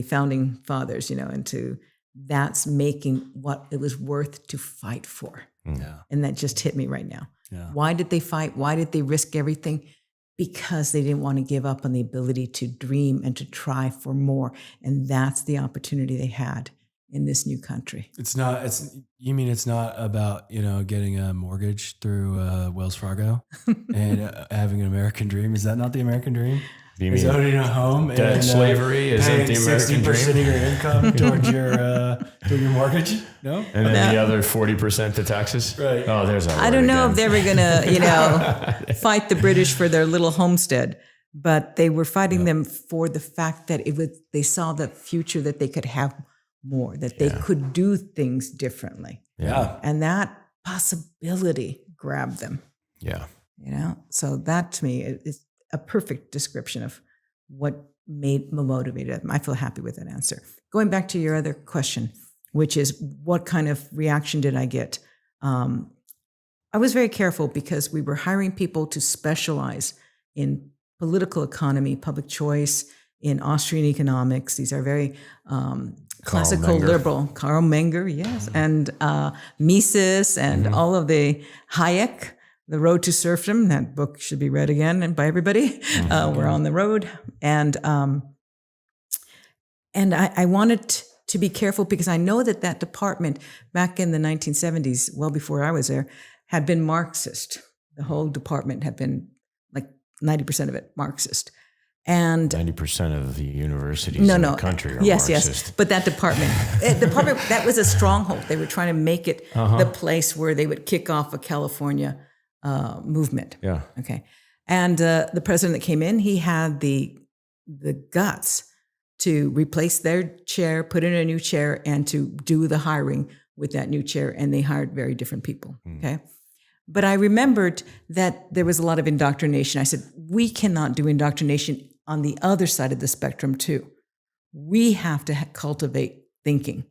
founding fathers, and to that's making what it was worth to fight for. Yeah. And that just hit me right now. Yeah. Why did they fight? Why did they risk everything? Because they didn't want to give up on the ability to dream and to try for more. And that's the opportunity they had in this new country. You mean it's not about, getting a mortgage through Wells Fargo and having an American dream? Is that not the American dream? You is mean owning a home and slavery isn't the American dream? 60% of your income towards your mortgage? No? And then the other 40% to taxes? Right. Oh, there's our I don't know if they were going to, fight the British for their little homestead, but they were fighting them for the fact that they saw the future, that they could have more, that they could do things differently. Yeah. And that possibility grabbed them. Yeah. So that to me is a perfect description of what motivated them. I feel happy with that answer. Going back to your other question, which is what kind of reaction did I get? I was very careful because we were hiring people to specialize in political economy, public choice, in Austrian economics. These are very classical liberal. Karl Menger, yes, and Mises and all of the Hayek. The Road to Serfdom, that book should be read again by everybody. We're on the road. And I wanted to be careful because I know that department back in the 1970s, well before I was there, had been Marxist. The whole department had been like 90% of it Marxist. And 90% of the universities in the country are Marxist. Yes. But that department, that was a stronghold. They were trying to make it the place where they would kick off a California movement. Yeah. Okay. And the president that came in, he had the guts to replace their chair, put in a new chair, and to do the hiring with that new chair. And they hired very different people. Okay. But I remembered that there was a lot of indoctrination. I said, we cannot do indoctrination on the other side of the spectrum too. We have to cultivate thinking.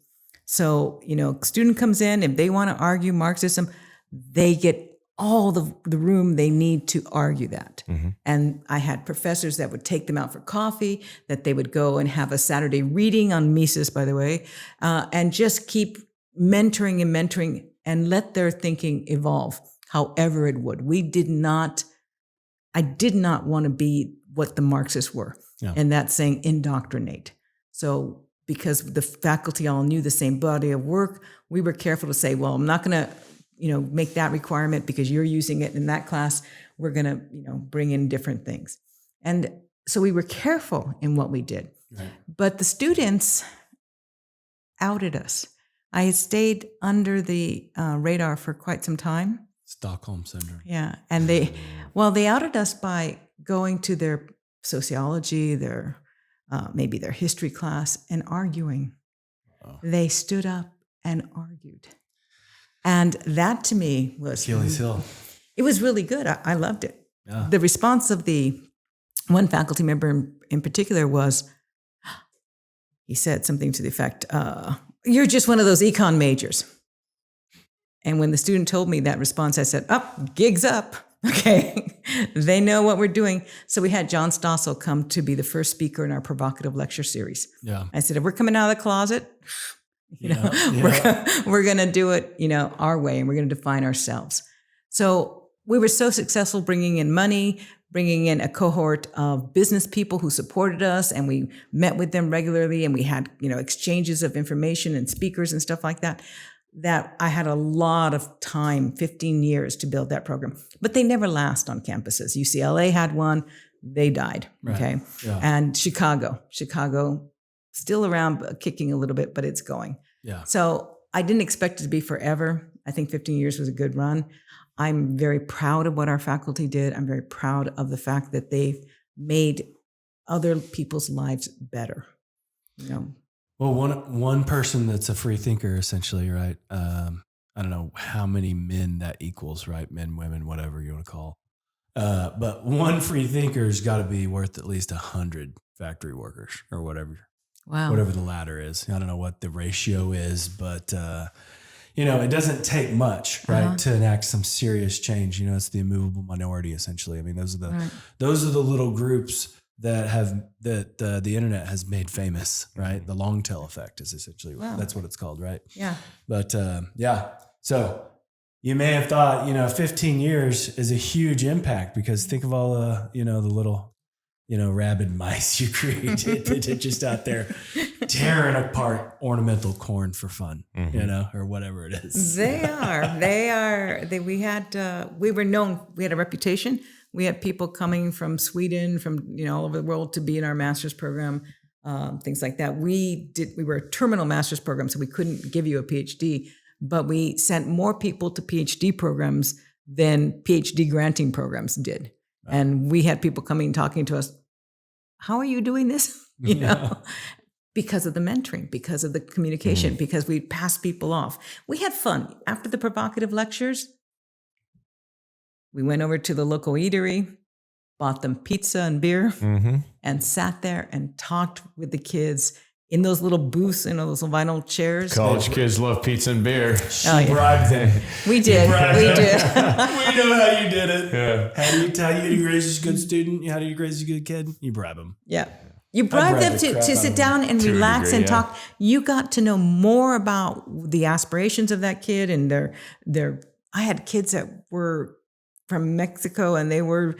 So, student comes in, if they want to argue Marxism, they get all the room they need to argue that. And I had professors that would take them out for coffee, that they would go and have a Saturday reading on Mises, by the way, and just keep mentoring and let their thinking evolve however it would. I did not want to be what the Marxists were, and that's saying indoctrinate. So because the faculty all knew the same body of work, we were careful to say, well, I'm not going to make that requirement because you're using it in that class. We're going to, bring in different things. And so we were careful in what we did. Right. But the students outed us. I had stayed under the radar for quite some time. Stockholm Syndrome. Yeah. And they outed us by going to their sociology, their maybe their history class and arguing. Oh. They stood up and argued. And that to me was Achilles heel. It was really good. I loved it. Yeah. The response of the one faculty member in particular was, he said something to the effect, you're just one of those econ majors. And when the student told me that response, I said, gig's up. Okay, they know what we're doing. So we had John Stossel come to be the first speaker in our provocative lecture series. Yeah. I said, if we're coming out of the closet, we're going to do it, our way, and we're going to define ourselves. So we were so successful bringing in money, bringing in a cohort of business people who supported us, and we met with them regularly, and we had, exchanges of information and speakers and stuff like that, that I had a lot of time, 15 years to build that program. But they never last on campuses. UCLA had one, they died, okay? Yeah. And Chicago, still around, kicking a little bit, but it's going. Yeah. So I didn't expect it to be forever. I think 15 years was a good run. I'm very proud of what our faculty did. I'm very proud of the fact that they've made other people's lives better. Well, one person that's a free thinker, essentially, right? I don't know how many men that equals, right? Men, women, whatever you want to call. But one free thinker's got to be worth at least 100 factory workers or whatever. Wow. Whatever the latter is. I don't know what the ratio is, but it doesn't take much, right, to enact some serious change. It's the immovable minority, essentially. I mean, those are the little groups that the internet has made famous, right? The long tail effect is essentially that's what it's called, right? Yeah. But so you may have thought, 15 years is a huge impact, because think of all the little rabid mice you created that are just out there tearing apart ornamental corn for fun, or whatever it is. They are. We were known, we had a reputation. We had people coming from Sweden, from, all over the world to be in our master's program, things like that. We were a terminal master's program, so we couldn't give you a PhD, but we sent more people to PhD programs than PhD granting programs did. Right. And we had people coming and talking to us, how are you doing this? Because of the mentoring, because of the communication, because we passed people off. We had fun. After the provocative lectures, we went over to the local eatery, bought them pizza and beer, and sat there and talked with the kids in those little booths, those vinyl chairs. College kids love pizza and beer. Bribed them. We did. We did. We know how you did it. Yeah. How do you raise a good student? How do you raise a good kid? You bribe them. Yeah. You bribe them to sit down and relax and talk. You got to know more about the aspirations of that kid and their. I had kids that were from Mexico and they were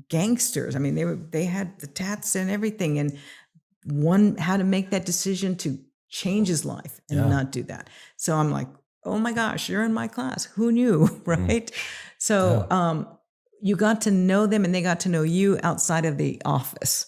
gangsters. I mean, they had the tats and everything, and one had to make that decision to change his life and not do that. So I'm like, oh my gosh, you're in my class. Who knew, right? So you got to know them and they got to know you outside of the office.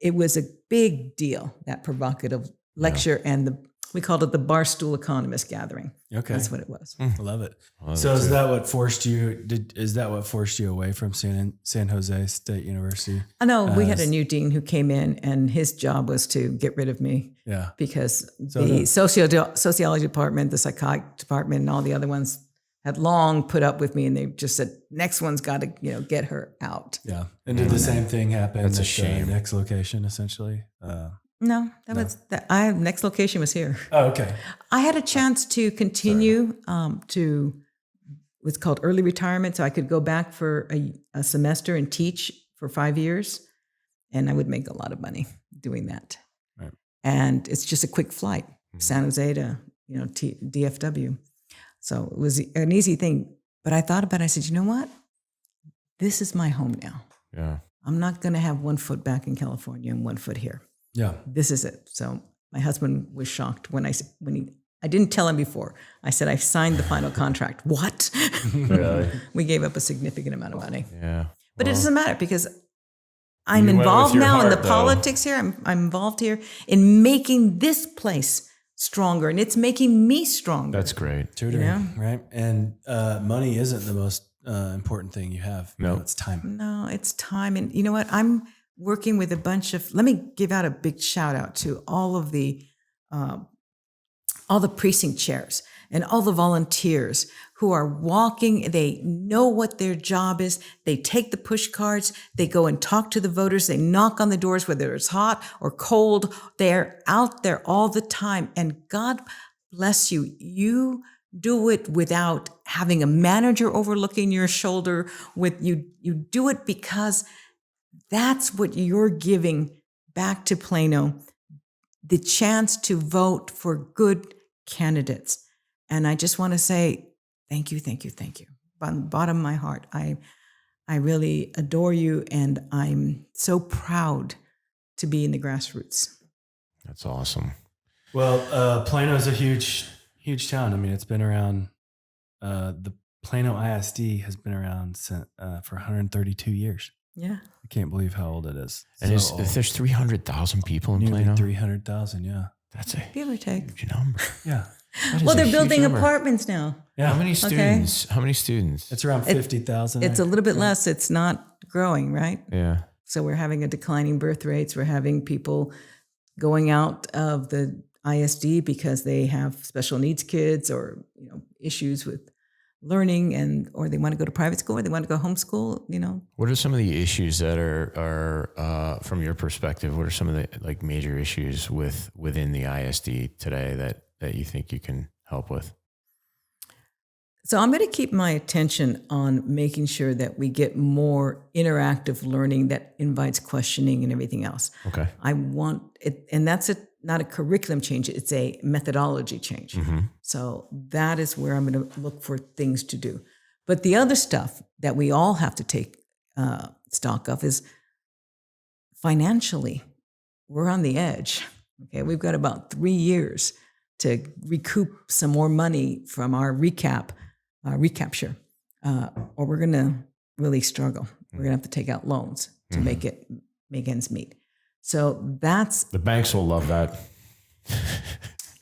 It was a big deal, that provocative lecture, and we called it the Barstool Economist Gathering. Okay, that's what it was. I love it. So is that what forced you? Is that what forced you away from San Jose State University? I know we had a new dean who came in, and his job was to get rid of me. Yeah, because the sociology department, the psychology department, and all the other ones had long put up with me, and they just said, next one's got to, get her out. Yeah. And did the same thing happen at the next location, essentially? No, next location was here. Oh, okay. I had a chance to continue to what's called early retirement, so I could go back for a semester and teach for 5 years, and I would make a lot of money doing that. Right. And it's just a quick flight, San Jose to, DFW. So it was an easy thing, but I thought about it. I said, you know what? This is my home now. Yeah. I'm not going to have one foot back in California and one foot here. Yeah. This is it. So my husband was shocked when I didn't tell him before. I said, I signed the final contract. What? Really? We gave up a significant amount of money. Yeah. But it doesn't matter, because I'm involved now in the politics here. I'm involved here in making this place stronger, and it's making me stronger. That's great. Tutoring, right? And money isn't the most important thing you have. No, it's time. No, it's time. And you know what? I'm working with a bunch of. Let me give out a big shout out to all the precinct chairs and all the volunteers who are walking. They know what their job is. They take the push cards. They go and talk to the voters. They knock on the doors, whether it's hot or cold. They're out there all the time. And God bless you. You do it without having a manager overlooking your shoulder. You do it because that's what you're giving back to Plano, the chance to vote for good candidates. And I just want to say, thank you, thank you, thank you. From the bottom of my heart, I really adore you, and I'm so proud to be in the grassroots. That's awesome. Well, Plano is a huge town. I mean, it's been around, the Plano ISD has been around for 132 years. Yeah. I can't believe how old it is. And if there's 300,000 people in Plano? 300,000, yeah. That's a give or take huge number. Yeah. Well, they're building apartments now. Yeah. How many students? Okay. How many students? It's around 50,000. It's a little bit less. It's not growing, right? Yeah. So we're having a declining birth rates. We're having people going out of the ISD because they have special needs kids or issues with learning, or they want to go to private school, or they want to go homeschool. What are some of the issues that are from your perspective? What are some of the major issues within the ISD today that you think you can help with? So I'm going to keep my attention on making sure that we get more interactive learning that invites questioning and everything else. Okay. I want it, and that's not a curriculum change, it's a methodology change. Mm-hmm. So that is where I'm going to look for things to do. But the other stuff that we all have to take stock of is financially, we're on the edge. Okay, we've got about 3 years to recoup some more money from our recapture, or we're going to really struggle. We're going to have to take out loans to make ends meet. So that's the banks will love that.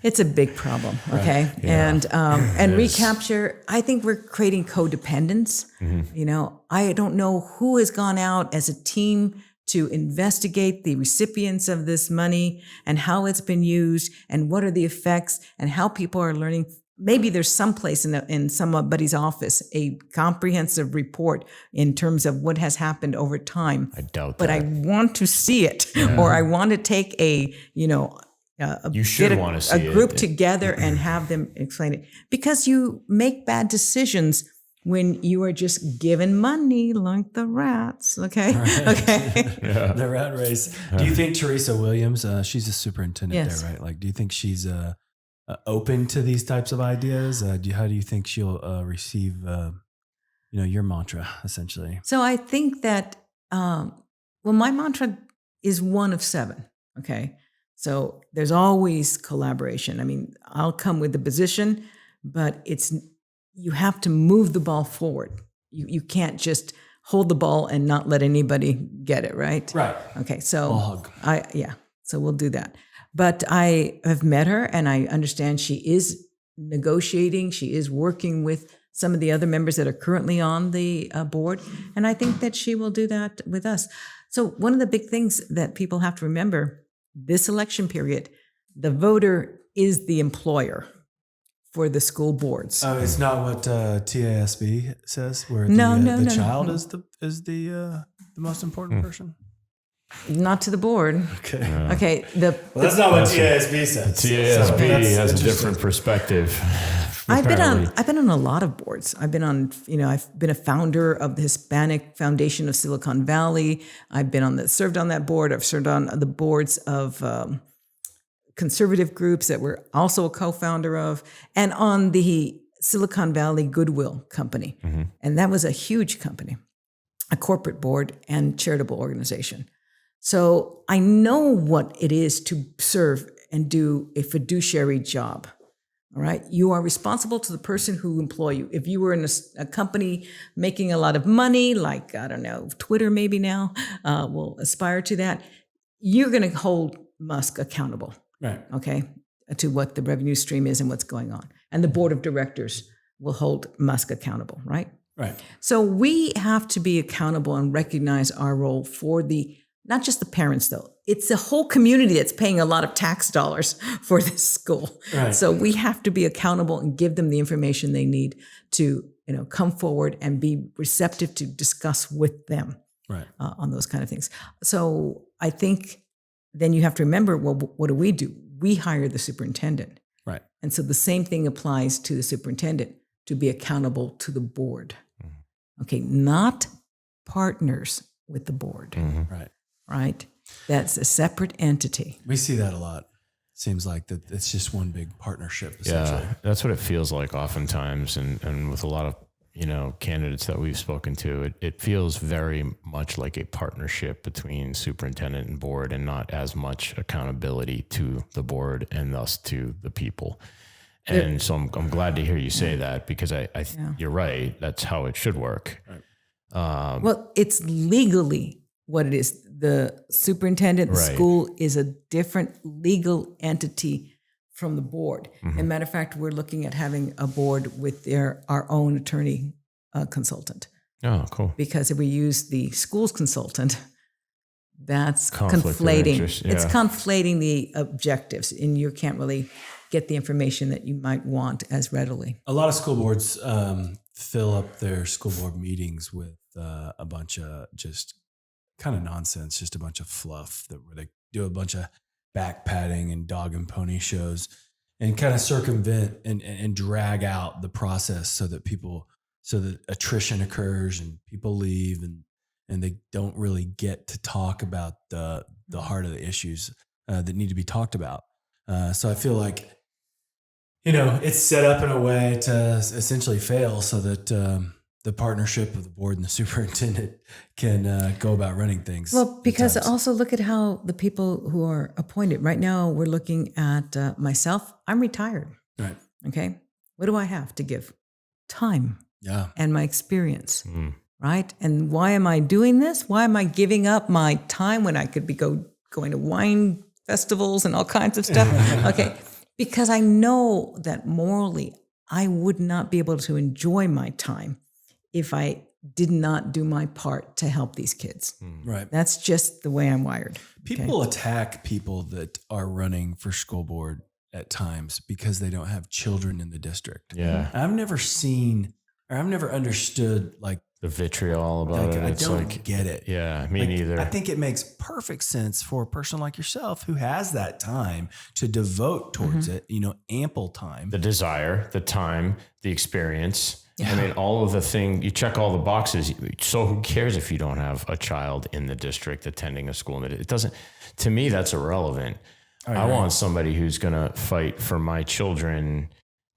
It's a big problem, okay? Right. Yeah. And recapture, I think we're creating codependence. Mm-hmm. I don't know who has gone out as a team to investigate the recipients of this money and how it's been used and what are the effects and how people are learning. Maybe there's some place in somebody's office, a comprehensive report in terms of what has happened over time. I doubt but that. I want to see it, or I want to take you should want to see a group together and have them explain it, because you make bad decisions when you are just given money like the rats. Okay. Right. Okay. The rat race. Do you think Teresa Williams, she's a superintendent Yes. there, right? Like, do you think she's open to these types of ideas? How do you think she'll receive, your mantra essentially? So I think that, my mantra is one of 7. Okay. So there's always collaboration. I mean, I'll come with the position, but you have to move the ball forward. You can't just hold the ball and not let anybody get it, right? Right. Okay. So hug. so we'll do that. But I have met her and I understand she is negotiating. She is working with some of the other members that are currently on the board. And I think that she will do that with us. So one of the big things that people have to remember, this election period, the voter is the employer for the school boards. Oh, it's not what TASB says, where No, child is the most important person. Not to the board. Okay. Yeah. Okay. That's not what TASB says. TASB has a different perspective. I've been on a lot of boards. I've been a founder of the Hispanic Foundation of Silicon Valley. I've served on that board. I've served on the boards of conservative groups that we're also a co-founder of, and on the Silicon Valley Goodwill Company. Mm-hmm. And that was a huge company, a corporate board and charitable organization. So I know what it is to serve and do a fiduciary job. All right. You are responsible to the person who employ you. If you were in a company making a lot of money, like, I don't know, Twitter maybe now will aspire to that, you're going to hold Musk accountable. Right. Okay. To what the revenue stream is and what's going on. And the board of directors will hold Musk accountable. Right. Right. So we have to be accountable and recognize our role for not just the parents, though. It's the whole community that's paying a lot of tax dollars for this school. Right. So we have to be accountable and give them the information they need to, come forward and be receptive to discuss with them on those kind of things. So I think then you have to remember, well, what do? We hire the superintendent. Right. And so the same thing applies to the superintendent, to be accountable to the board. Mm-hmm. Okay, not partners with the board. Mm-hmm. Right? That's a separate entity. We see that a lot. Seems like that it's just one big partnership, essentially. Yeah, that's what it feels like oftentimes. And with a lot of, candidates that we've spoken to, it feels very much like a partnership between superintendent and board, and not as much accountability to the board and thus to the people. And so I'm glad to hear you say that, because you're right. That's how it should work. Right. Well, it's legally what it is. The superintendent, the school is a different legal entity from the board. Mm-hmm. As a matter of fact, we're looking at having a board with our own attorney consultant. Oh, cool. Because if we use the school's consultant, that's Conflict conflating. Interest, yeah. It's conflating the objectives, and you can't really get the information that you might want as readily. A lot of school boards fill up their school board meetings with a bunch of just kind of nonsense, just a bunch of fluff where they do a bunch of back patting and dog and pony shows. and kind of circumvent and drag out the process so that attrition occurs and people leave and they don't really get to talk about the heart of the issues that need to be talked about. So I feel like, it's set up in a way to essentially fail so that the partnership of the board and the superintendent can go about running things. Well, because also look at how the people who are appointed right now, we're looking at myself. I'm retired. Right. Okay. What do I have to give? Time. Yeah. And my experience. Right. And why am I doing this? Why am I giving up my time when I could be going to wine festivals and all kinds of stuff? Okay. Because I know that morally, I would not be able to enjoy my time if I did not do my part to help these kids. Right. That's just the way I'm wired. People attack people that are running for school board at times because they don't have children in the district. Yeah. I've never understood like the vitriol about it. I don't get it. Yeah, me neither. I think it makes perfect sense for a person like yourself who has that time to devote towards it, ample time. The desire, the time, the experience. Yeah. I mean, all of the thing, you check all the boxes. So who cares if you don't have a child in the district attending a school? It doesn't, to me, that's irrelevant. I want somebody who's going to fight for my children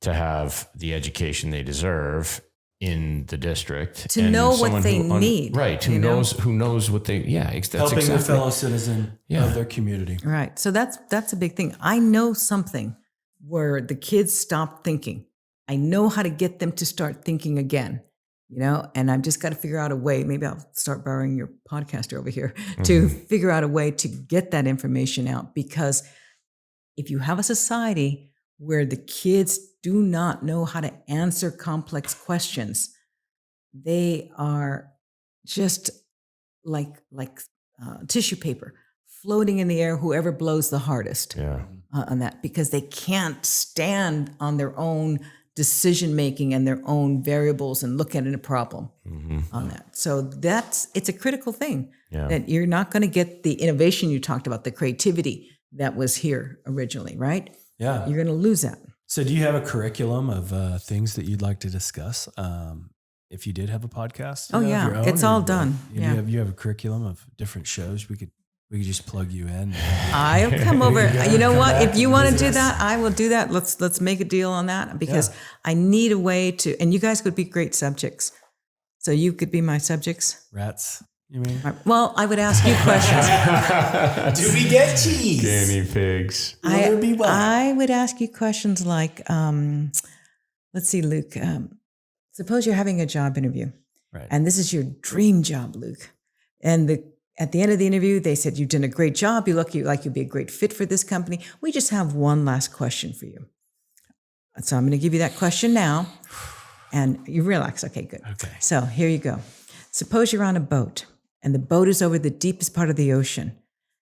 to have the education they deserve in the district, to know what they need, right? Who knows what they, that's helping the fellow citizen of their community, right? So that's a big thing. I know something where the kids stop thinking. I know how to get them to start thinking again, and I've just got to figure out a way. Maybe I'll start borrowing your podcaster over here to figure out a way to get that information out. Because if you have a society where the kids do not know how to answer complex questions, they are just like tissue paper floating in the air, whoever blows the hardest on that, because they can't stand on their own decision-making and their own variables and look at a problem on that. So it's a critical thing that you're not going to get the innovation you talked about, the creativity that was here originally, right? Yeah. You're going to lose that. So do you have a curriculum of things that you'd like to discuss? If you did have a podcast? Oh yeah, it's all done. You have a curriculum of different shows. We could just plug you in. I'll come over. You know what? If you want to do that, I will do that. Let's make a deal on that, because I need a way to, and you guys would be great subjects. So you could be my subjects. Rats, you mean? Well, I would ask you questions. Do we get cheese? Guinea pigs. I would ask you questions like, let's see, Luke. Suppose you're having a job interview, right? And this is your dream job, Luke. And at the end of the interview, they said, you've done a great job. You look like you'd be a great fit for this company. We just have one last question for you. So I'm going to give you that question now. And you relax. Okay, good. Okay. So here you go. Suppose you're on a boat and the boat is over the deepest part of the ocean.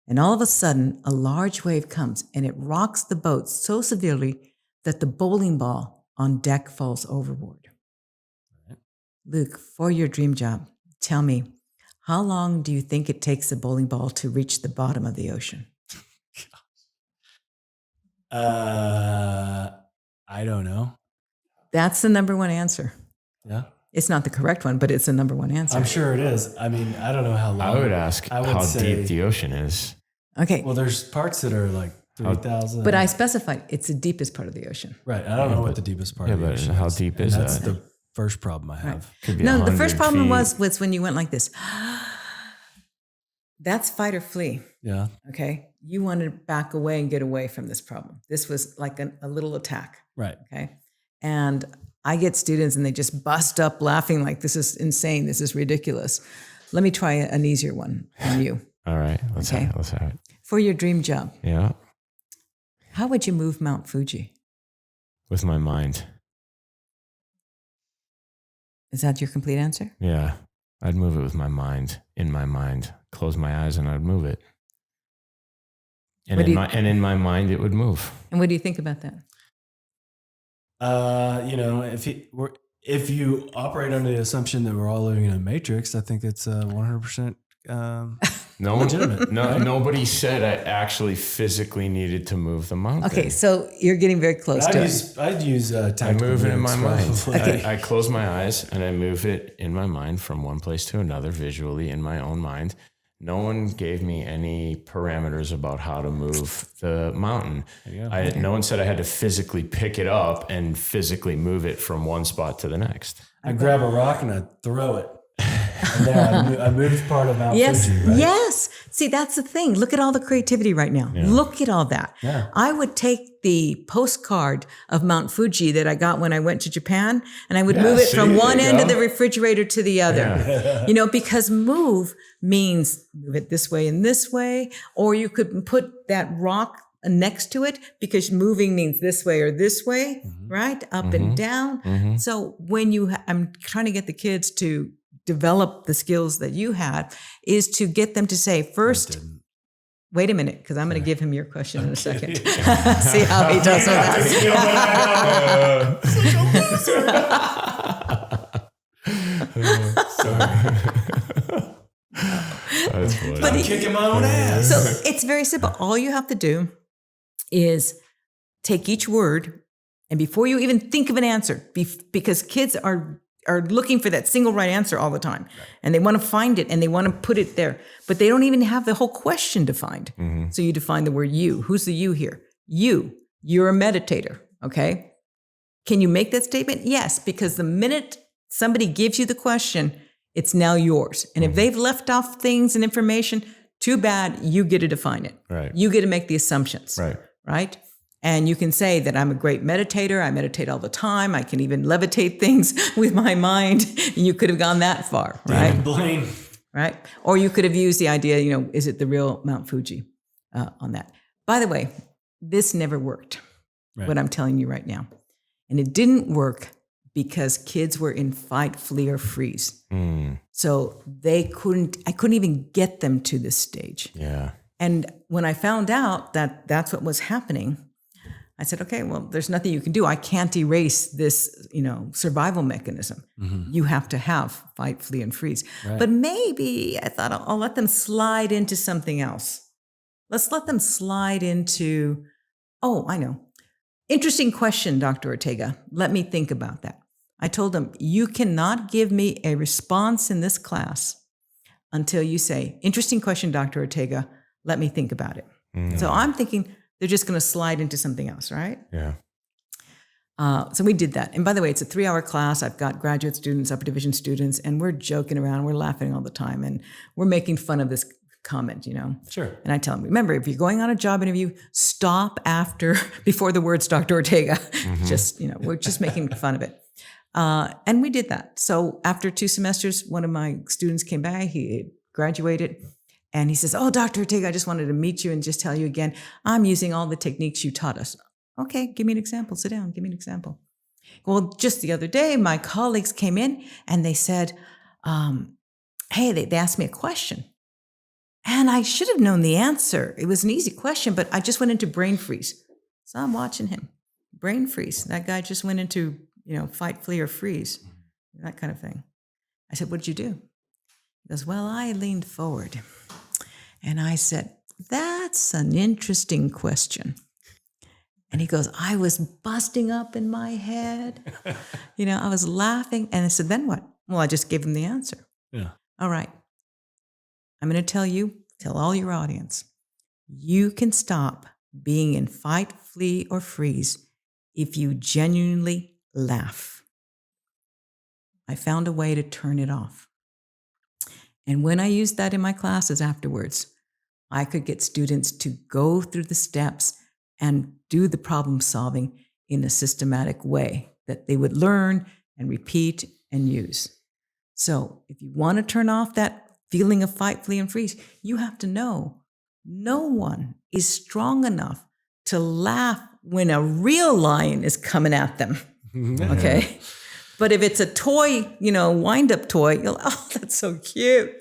And all of a sudden, a large wave comes and it rocks the boat so severely that the bowling ball on deck falls overboard. Right. Luke, for your dream job, tell me, how long do you think it takes the bowling ball to reach the bottom of the ocean? I don't know. That's the number one answer. Yeah. It's not the correct one, but it's the number one answer. I'm sure it is. I mean, I don't know how long. I would ask how deep the ocean is. Okay. Well, there's parts that are like 3,000. But I specified it's the deepest part of the ocean. Right. I don't know what the deepest part of the ocean is. How deep is that? That's the first problem I have. Right. No, the first problem was when you went like this. That's fight or flee. Yeah. Okay. You wanted to back away and get away from this problem. This was like a little attack. Right. Okay. And I get students and they just bust up laughing like, this is insane. This is ridiculous. Let me try an easier one on you. All right. Let's have it. For your dream job. Yeah. How would you move Mount Fuji? With my mind. Is that your complete answer? Yeah. I'd move it with my mind, in my mind. Close my eyes and I'd move it. And in my mind, it would move. And what do you think about that? If you operate under the assumption that we're all living in a matrix, I think it's 100% legitimate. Nobody said I actually physically needed to move the mountain. Okay, so you're getting very close to it. I'd use I move it in my mind. I close my eyes and I move it in my mind from one place to another visually in my own mind. No one gave me any parameters about how to move the mountain. No one said I had to physically pick it up and physically move it from one spot to the next. I grab a rock and I throw it. And then I moved part of Mount Fuji, right? Yes. See, that's the thing. Look at all the creativity right now. Yeah. Look at all that. Yeah. I would take the postcard of Mount Fuji that I got when I went to Japan, and I would move it from one end of the refrigerator to the other. You know, because move means move it this way and this way, or you could put that rock next to it because moving means this way or this way, right? Up and down. So when I'm trying to get the kids to develop the skills that you had, is to get them to say first, wait a minute, because I'm going to give him your question in a second. See how he does with that. But I'm kicking my own ass. So it's very simple. All you have to do is take each word, and before you even think of an answer, because kids are looking for that single right answer all the time. Right. And they want to find it and they want to put it there, but they don't even have the whole question defined. So you define the word you. Who's the you here? You're a meditator. Okay. Can you make that statement? Yes, because the minute somebody gives you the question, it's now yours. And if they've left off things and information, too bad, you get to define it. Right. You get to make the assumptions. Right. And you can say that I'm a great meditator. I meditate all the time. I can even levitate things with my mind. And you could have gone that far, right? Blame. Right? Or you could have used the idea, you know, is it the real Mount Fuji on that? By the way, this never worked, what I'm telling you right now. And it didn't work because kids were in fight, flee, or freeze. So I couldn't even get them to this stage. Yeah. And when I found out that that's what was happening, I said, okay, well, there's nothing you can do. I can't erase this, you know, survival mechanism. You have to have fight, flee, and freeze. Right. But maybe I thought I'll let them slide into something else. Let's let them slide into, I know. Interesting question, Dr. Ortega. Let me think about that. I told them, you cannot give me a response in this class until you say, interesting question, Dr. Ortega. Let me think about it. So I'm thinking, they're just going to slide into something else, right? Yeah. So we did that. And by the way, it's a 3-hour class. I've got graduate students, upper division students, and we're joking around. We're laughing all the time. And we're making fun of this comment, you know? Sure. And I tell them, remember, if you're going on a job interview, stop before the words Dr. Ortega. Just, you know, we're just making fun of it. And we did that. So after 2 semesters, one of my students came back. He graduated. And he says, Dr. Ortega, I just wanted to meet you and just tell you again, I'm using all the techniques you taught us. Okay, give me an example. Sit down. Give me an example. Well, just the other day, my colleagues came in and they said, hey, they asked me a question. And I should have known the answer. It was an easy question, but I just went into brain freeze. So I'm watching him. Brain freeze. That guy just went into, you know, fight, flee, or freeze. That kind of thing. I said, what did you do? He goes, well, I leaned forward. And I said, that's an interesting question. And he goes, I was busting up in my head. You know, I was laughing. And I said, then what? Well, I just gave him the answer. Yeah. All right. I'm going to tell all your audience, you can stop being in fight, flee, or freeze if you genuinely laugh. I found a way to turn it off. And when I used that in my classes afterwards, I could get students to go through the steps and do the problem solving in a systematic way that they would learn and repeat and use. So if you want to turn off that feeling of fight, flee, and freeze, you have to know no one is strong enough to laugh when a real lion is coming at them. Okay? But if it's a toy, you know, wind-up toy, you'll, that's so cute.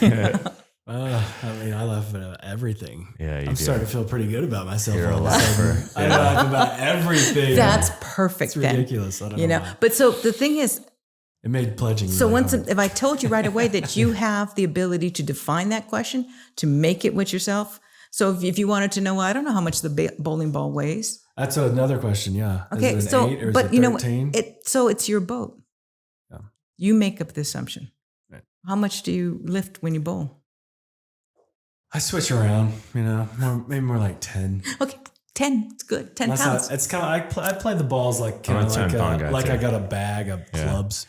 I mean, I laugh at everything. Yeah, I'm starting to feel pretty good about myself. You're a laugher. I laugh about everything. That's perfect. It's ridiculous. Then, I don't know. But so the thing is, It made pledging. So really once, hard. if I told you right away that you have the ability to define that question, to make it with yourself. So if you wanted to know, well, I don't know how much the bowling ball weighs. That's another question. Yeah. Okay. Is it So, 8 or is but it you know, 13? so it's your boat. Yeah. You make up the assumption. Right. How much do you lift when you bowl? I switch around, maybe more like 10. Okay. 10. It's good. 10 pounds. It's kind of, I play the balls like I'm kind a of 10-pound guy like too. I got a bag of clubs.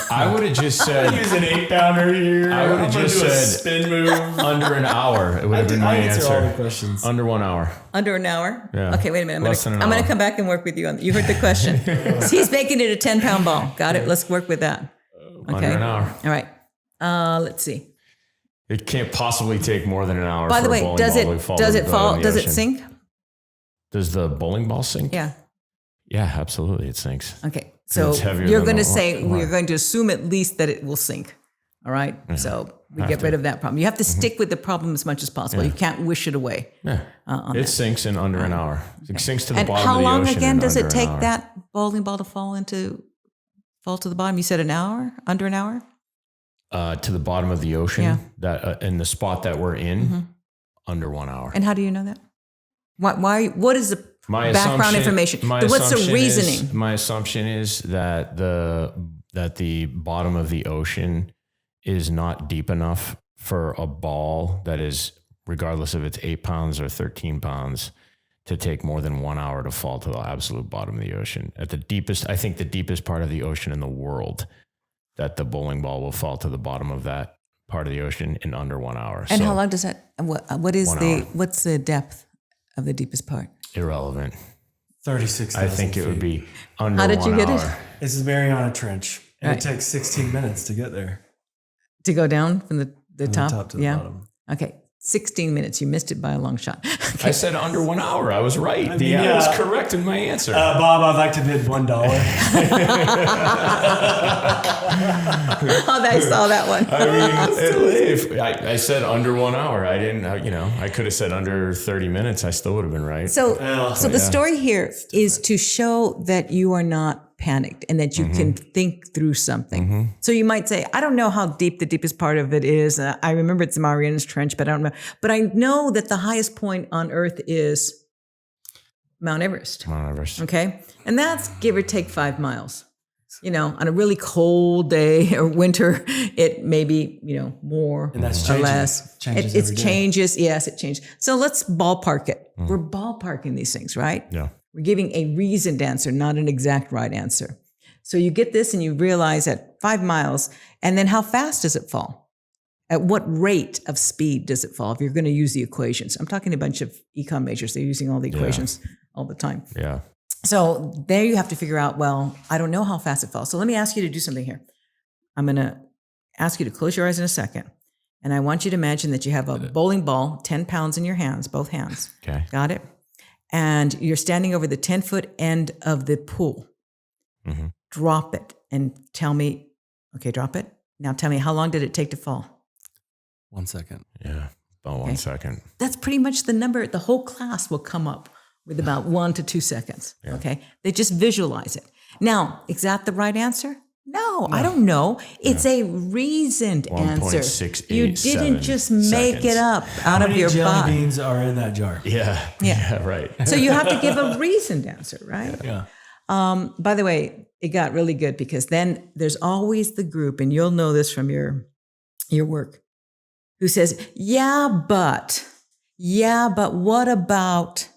I would have just said, Use an 8-pounder here. I would have just do a said spin move. under an hour. It would have been my I answer all the answer. questions. Under 1 hour. Under an hour? Yeah. Okay, wait a minute. Less than an I'm going hour. to come back and work with you on. You heard the question. So he's making it a 10-pound ball. Got it. Let's work with that. Okay. Under an hour. All right. Let's see. It can't possibly take more than an hour. By the for a way, bowling does ball to it fall does to it the fall? bottom of the Does it ocean. sink? Does the bowling ball sink? Yeah. Yeah, absolutely. It sinks. Okay. So It's heavier you're than going to the say water. we're going to assume at least that it will sink. All right. So we get rid of that problem. You have to stick with the problem as much as possible. You can't wish it away. Yeah. It sinks in under an hour. It sinks to the And bottom how of the long ocean. again in does it under an take hour. that bowling ball to fall to the bottom? You said an hour? Under an hour? To the bottom of the ocean, Yeah. that in the spot that we're in, under 1 hour. And how do you know that? Why? What is the My background assumption- information? my What's the assumption reasoning? My assumption is that the bottom of the ocean is not deep enough for a ball that is, regardless if it's 8 pounds or 13 pounds, to take more than 1 hour to fall to the absolute bottom of the ocean. At the deepest, I think the deepest part of the ocean in the world, that the bowling ball will fall to the bottom of that part of the ocean in under 1 hour. And So, how long does that? What is 1 the? hour. What's the depth of the deepest part? irrelevant. 36,000 I think it would be under How did 1 you get it? hour. This is Mariana Trench. And Right. it takes 16 minutes to get there. To go down from the From top? the top to the bottom. Okay. 16 minutes. You missed it by a long shot. Okay. I said under 1 hour. I was right. mean, I was yeah. correct in my answer. Bob, I'd like to bid $1. Oh, I saw that one. I said under 1 hour. I didn't, I could have said under 30 minutes. I still would have been right. So the yeah. story here is to show that you are not panicked and that you can think through something. So you might say, I don't know how deep the deepest part of it is. I remember it's Mariana's Trench, but I don't know. But I know that the highest point on Earth is Mount Everest. Mount Everest. Okay. And that's give or take 5 miles. On a really cold day or winter, it may be, more And that's or changing. less. Changes It every day. changes. Yes, it changes. So let's ballpark it. We're ballparking these things, right? Yeah. We're giving a reasoned answer, not an exact right answer. So you get this and you realize at 5 miles, and then how fast does it fall? At what rate of speed does it fall? If you're going to use the equations. I'm talking to a bunch of econ majors. They're using all the equations all the time. Yeah. So there you have to figure out, well, I don't know how fast it falls. So let me ask you to do something here. I'm going to ask you to close your eyes in a second. And I want you to imagine that you have a bowling ball, 10 pounds in your hands, both hands. Okay. Got it? And you're standing over the 10-foot end of the pool. Mm-hmm. Drop it and tell me, okay, drop it. Now tell me, how long did it take to fall? 1 second. Yeah. About 1 second. That's pretty much the number. The whole class will come up with about 1 to 2 seconds. Yeah. Okay. They just visualize it. Now, is that the right answer? No, I don't know. It's a reasoned answer. 1.687 You didn't just make seconds. it up out How of many your jelly butt. beans are in that jar? Yeah. Yeah. Right. So you have to give a reasoned answer, right? Yeah. By the way, it got really good because then there's always the group, and you'll know this from your work, who says, yeah, but what about,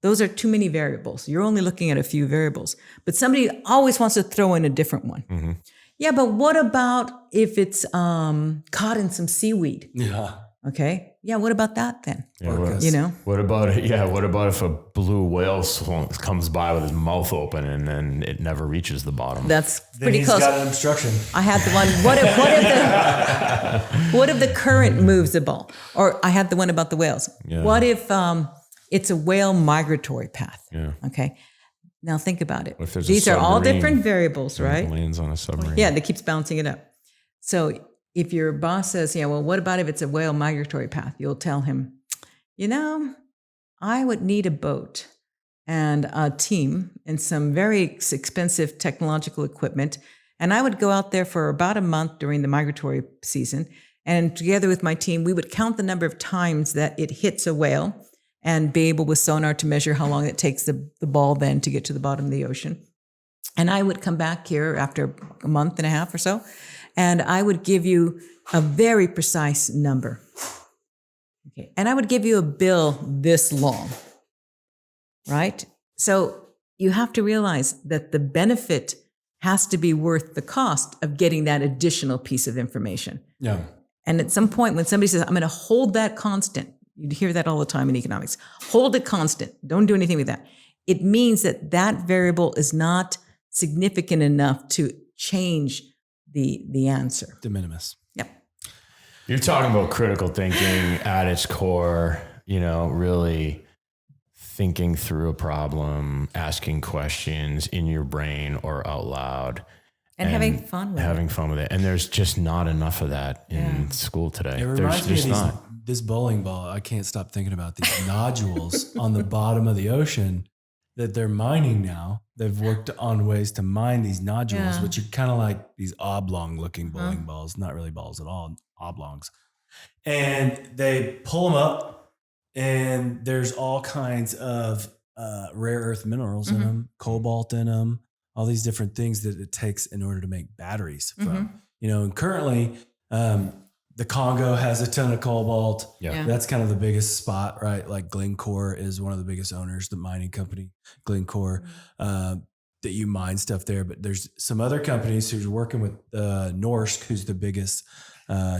those are too many variables. You're only looking at a few variables, but somebody always wants to throw in a different one. Mm-hmm. Yeah, but what about if it's caught in some seaweed? Yeah. Okay. Yeah, what about that then? Yeah, what, You know? what about it? Yeah. What about if a blue whale comes by with his mouth open and then it never reaches the bottom? That's Then pretty he's close. got an obstruction. I had the one. What if the current moves the ball? Or I had the one about the whales. Yeah. What if it's a whale migratory path? Yeah. Okay. Now think about it. What if there's a These are all submarine different variables, right? Lands on a submarine. Yeah, that keeps bouncing it up. So if your boss says, yeah, well, what about if it's a whale migratory path? You'll tell him, I would need a boat and a team and some very expensive technological equipment And I would go out there for about a month during the migratory season. And together with my team, we would count the number of times that it hits a whale and be able with sonar to measure how long it takes the ball then to get to the bottom of the ocean. And I would come back here after a month and a half or so, and I would give you a very precise number. Okay. And I would give you a bill this long, right? So you have to realize that the benefit has to be worth the cost of getting that additional piece of information. Yeah. And at some point when somebody says, I'm going to hold that constant, you hear that all the time in economics, hold it constant, don't do anything with that. It means that that variable is not significant enough to change the answer. De minimis. Yep. You're talking about critical thinking at its core, really thinking through a problem, asking questions in your brain or out loud. And having fun with it. And there's just not enough of that in school today. It reminds me of this bowling ball. I can't stop thinking about these nodules on the bottom of the ocean that they're mining now. They've worked on ways to mine these nodules, which are kind of like these oblong looking bowling balls, not really balls at all, oblongs. And they pull them up, and there's all kinds of rare earth minerals in them, cobalt in them, all these different things that it takes in order to make batteries from. And currently the Congo has a ton of cobalt. Yeah. That's kind of the biggest spot, right? Like Glencore is one of the biggest owners, the mining company, Glencore, that you mine stuff there. But there's some other companies who's working with Norsk, who's the biggest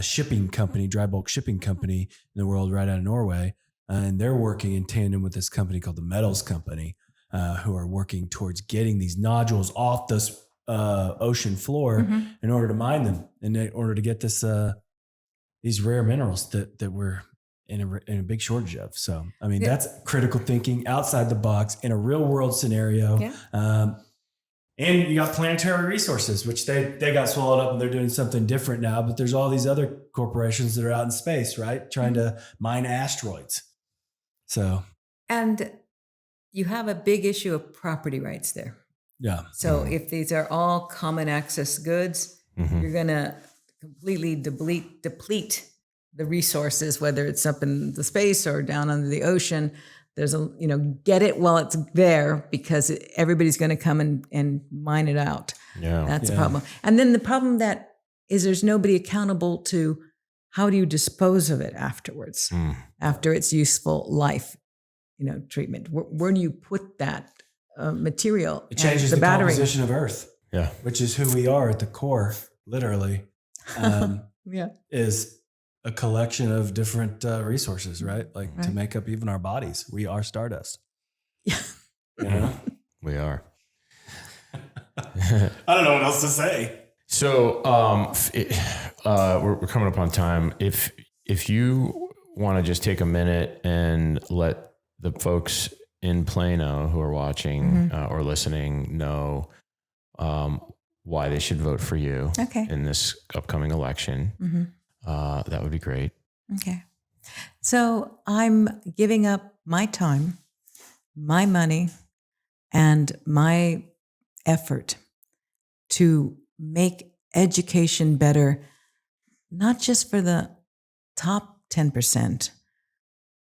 shipping company, dry bulk shipping company in the world, right out of Norway. And they're working in tandem with this company called the Metals Company, who are working towards getting these nodules off this ocean floor in order to mine them, and in order to get this these rare minerals that we're in a big shortage of. So, I mean, that's critical thinking outside the box in a real world scenario. Yeah. And you got planetary resources, which they got swallowed up and they're doing something different now. But there's all these other corporations that are out in space, right? Trying to mine asteroids. So. And you have a big issue of property rights there. Yeah. So if these are all common access goods, you're going to completely deplete the resources, whether it's up in the space or down under the ocean. There's get it while it's there, because everybody's going to come and mine it out. Yeah. That's a problem. And then the problem that is there's nobody accountable to how do you dispose of it afterwards, after its useful life, treatment. Where do you put that material? It changes the composition of Earth, which is who we are at the core, literally. Is a collection of different resources, right? Like to make up even our bodies. We are stardust. Yeah. We are. I don't know what else to say. So we're coming up on time. If you want to just take a minute and let the folks in Plano who are watching or listening know why they should vote for you in this upcoming election, that would be great. Okay. So I'm giving up my time, my money, and my effort to make education better, not just for the top 10%,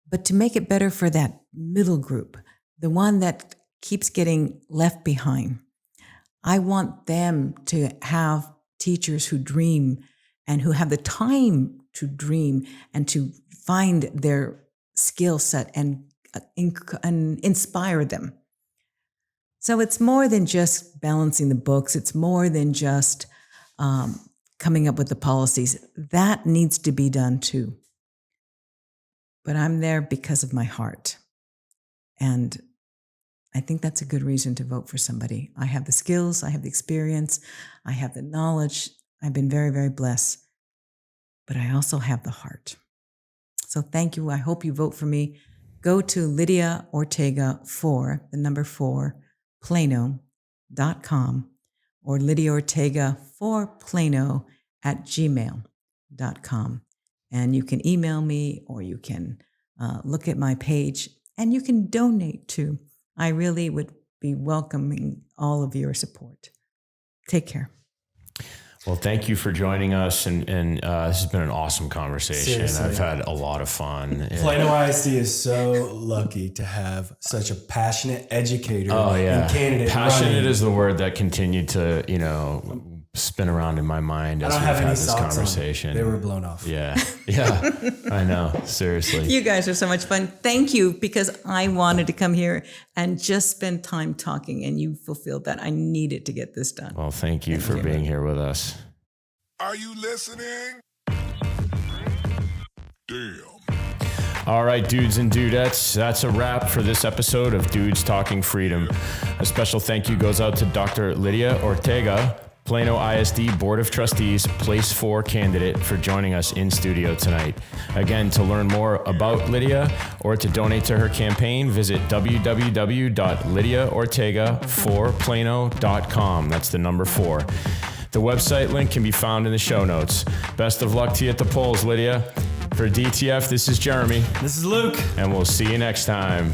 but to make it better for that middle group, the one that keeps getting left behind. I want them to have teachers who dream and who have the time to dream and to find their skill set and inspire them. So it's more than just balancing the books. It's more than just coming up with the policies. That needs to be done too. But I'm there because of my heart. And I think that's a good reason to vote for somebody. I have the skills, I have the experience, I have the knowledge. I've been very, very blessed. But I also have the heart. So thank you. I hope you vote for me. Go to Lydia Ortega 4, the number 4, Plano.com, or Lydia Ortega 4 Plano @gmail.com. And you can email me, or you can look at my page, and you can donate too. I really would be welcoming all of your support. Take care. Well, thank you for joining us, and this has been an awesome conversation. Seriously. I've had a lot of fun. Plano ISD is so lucky to have such a passionate educator and candidate. Passionate running. is the word that continued to, spin around in my mind as we've had this conversation. They were blown off. Yeah, I know. Seriously. You guys are so much fun. Thank you, because I wanted to come here and just spend time talking, and you fulfilled that. I needed to get this done. Well, thank you for being here with us. Are you listening? Damn. All right, dudes and dudettes, that's a wrap for this episode of Dudes Talking Freedom. A special thank you goes out to Dr. Lydia Ortega, Plano ISD Board of Trustees Place 4 candidate, for joining us in studio tonight. Again, to learn more about Lydia or to donate to her campaign, visit www.lydiaortega4plano.com. That's the number 4. The website link can be found in the show notes. Best of luck to you at the polls, Lydia. For DTF, this is Jeremy. This is Luke. And we'll see you next time.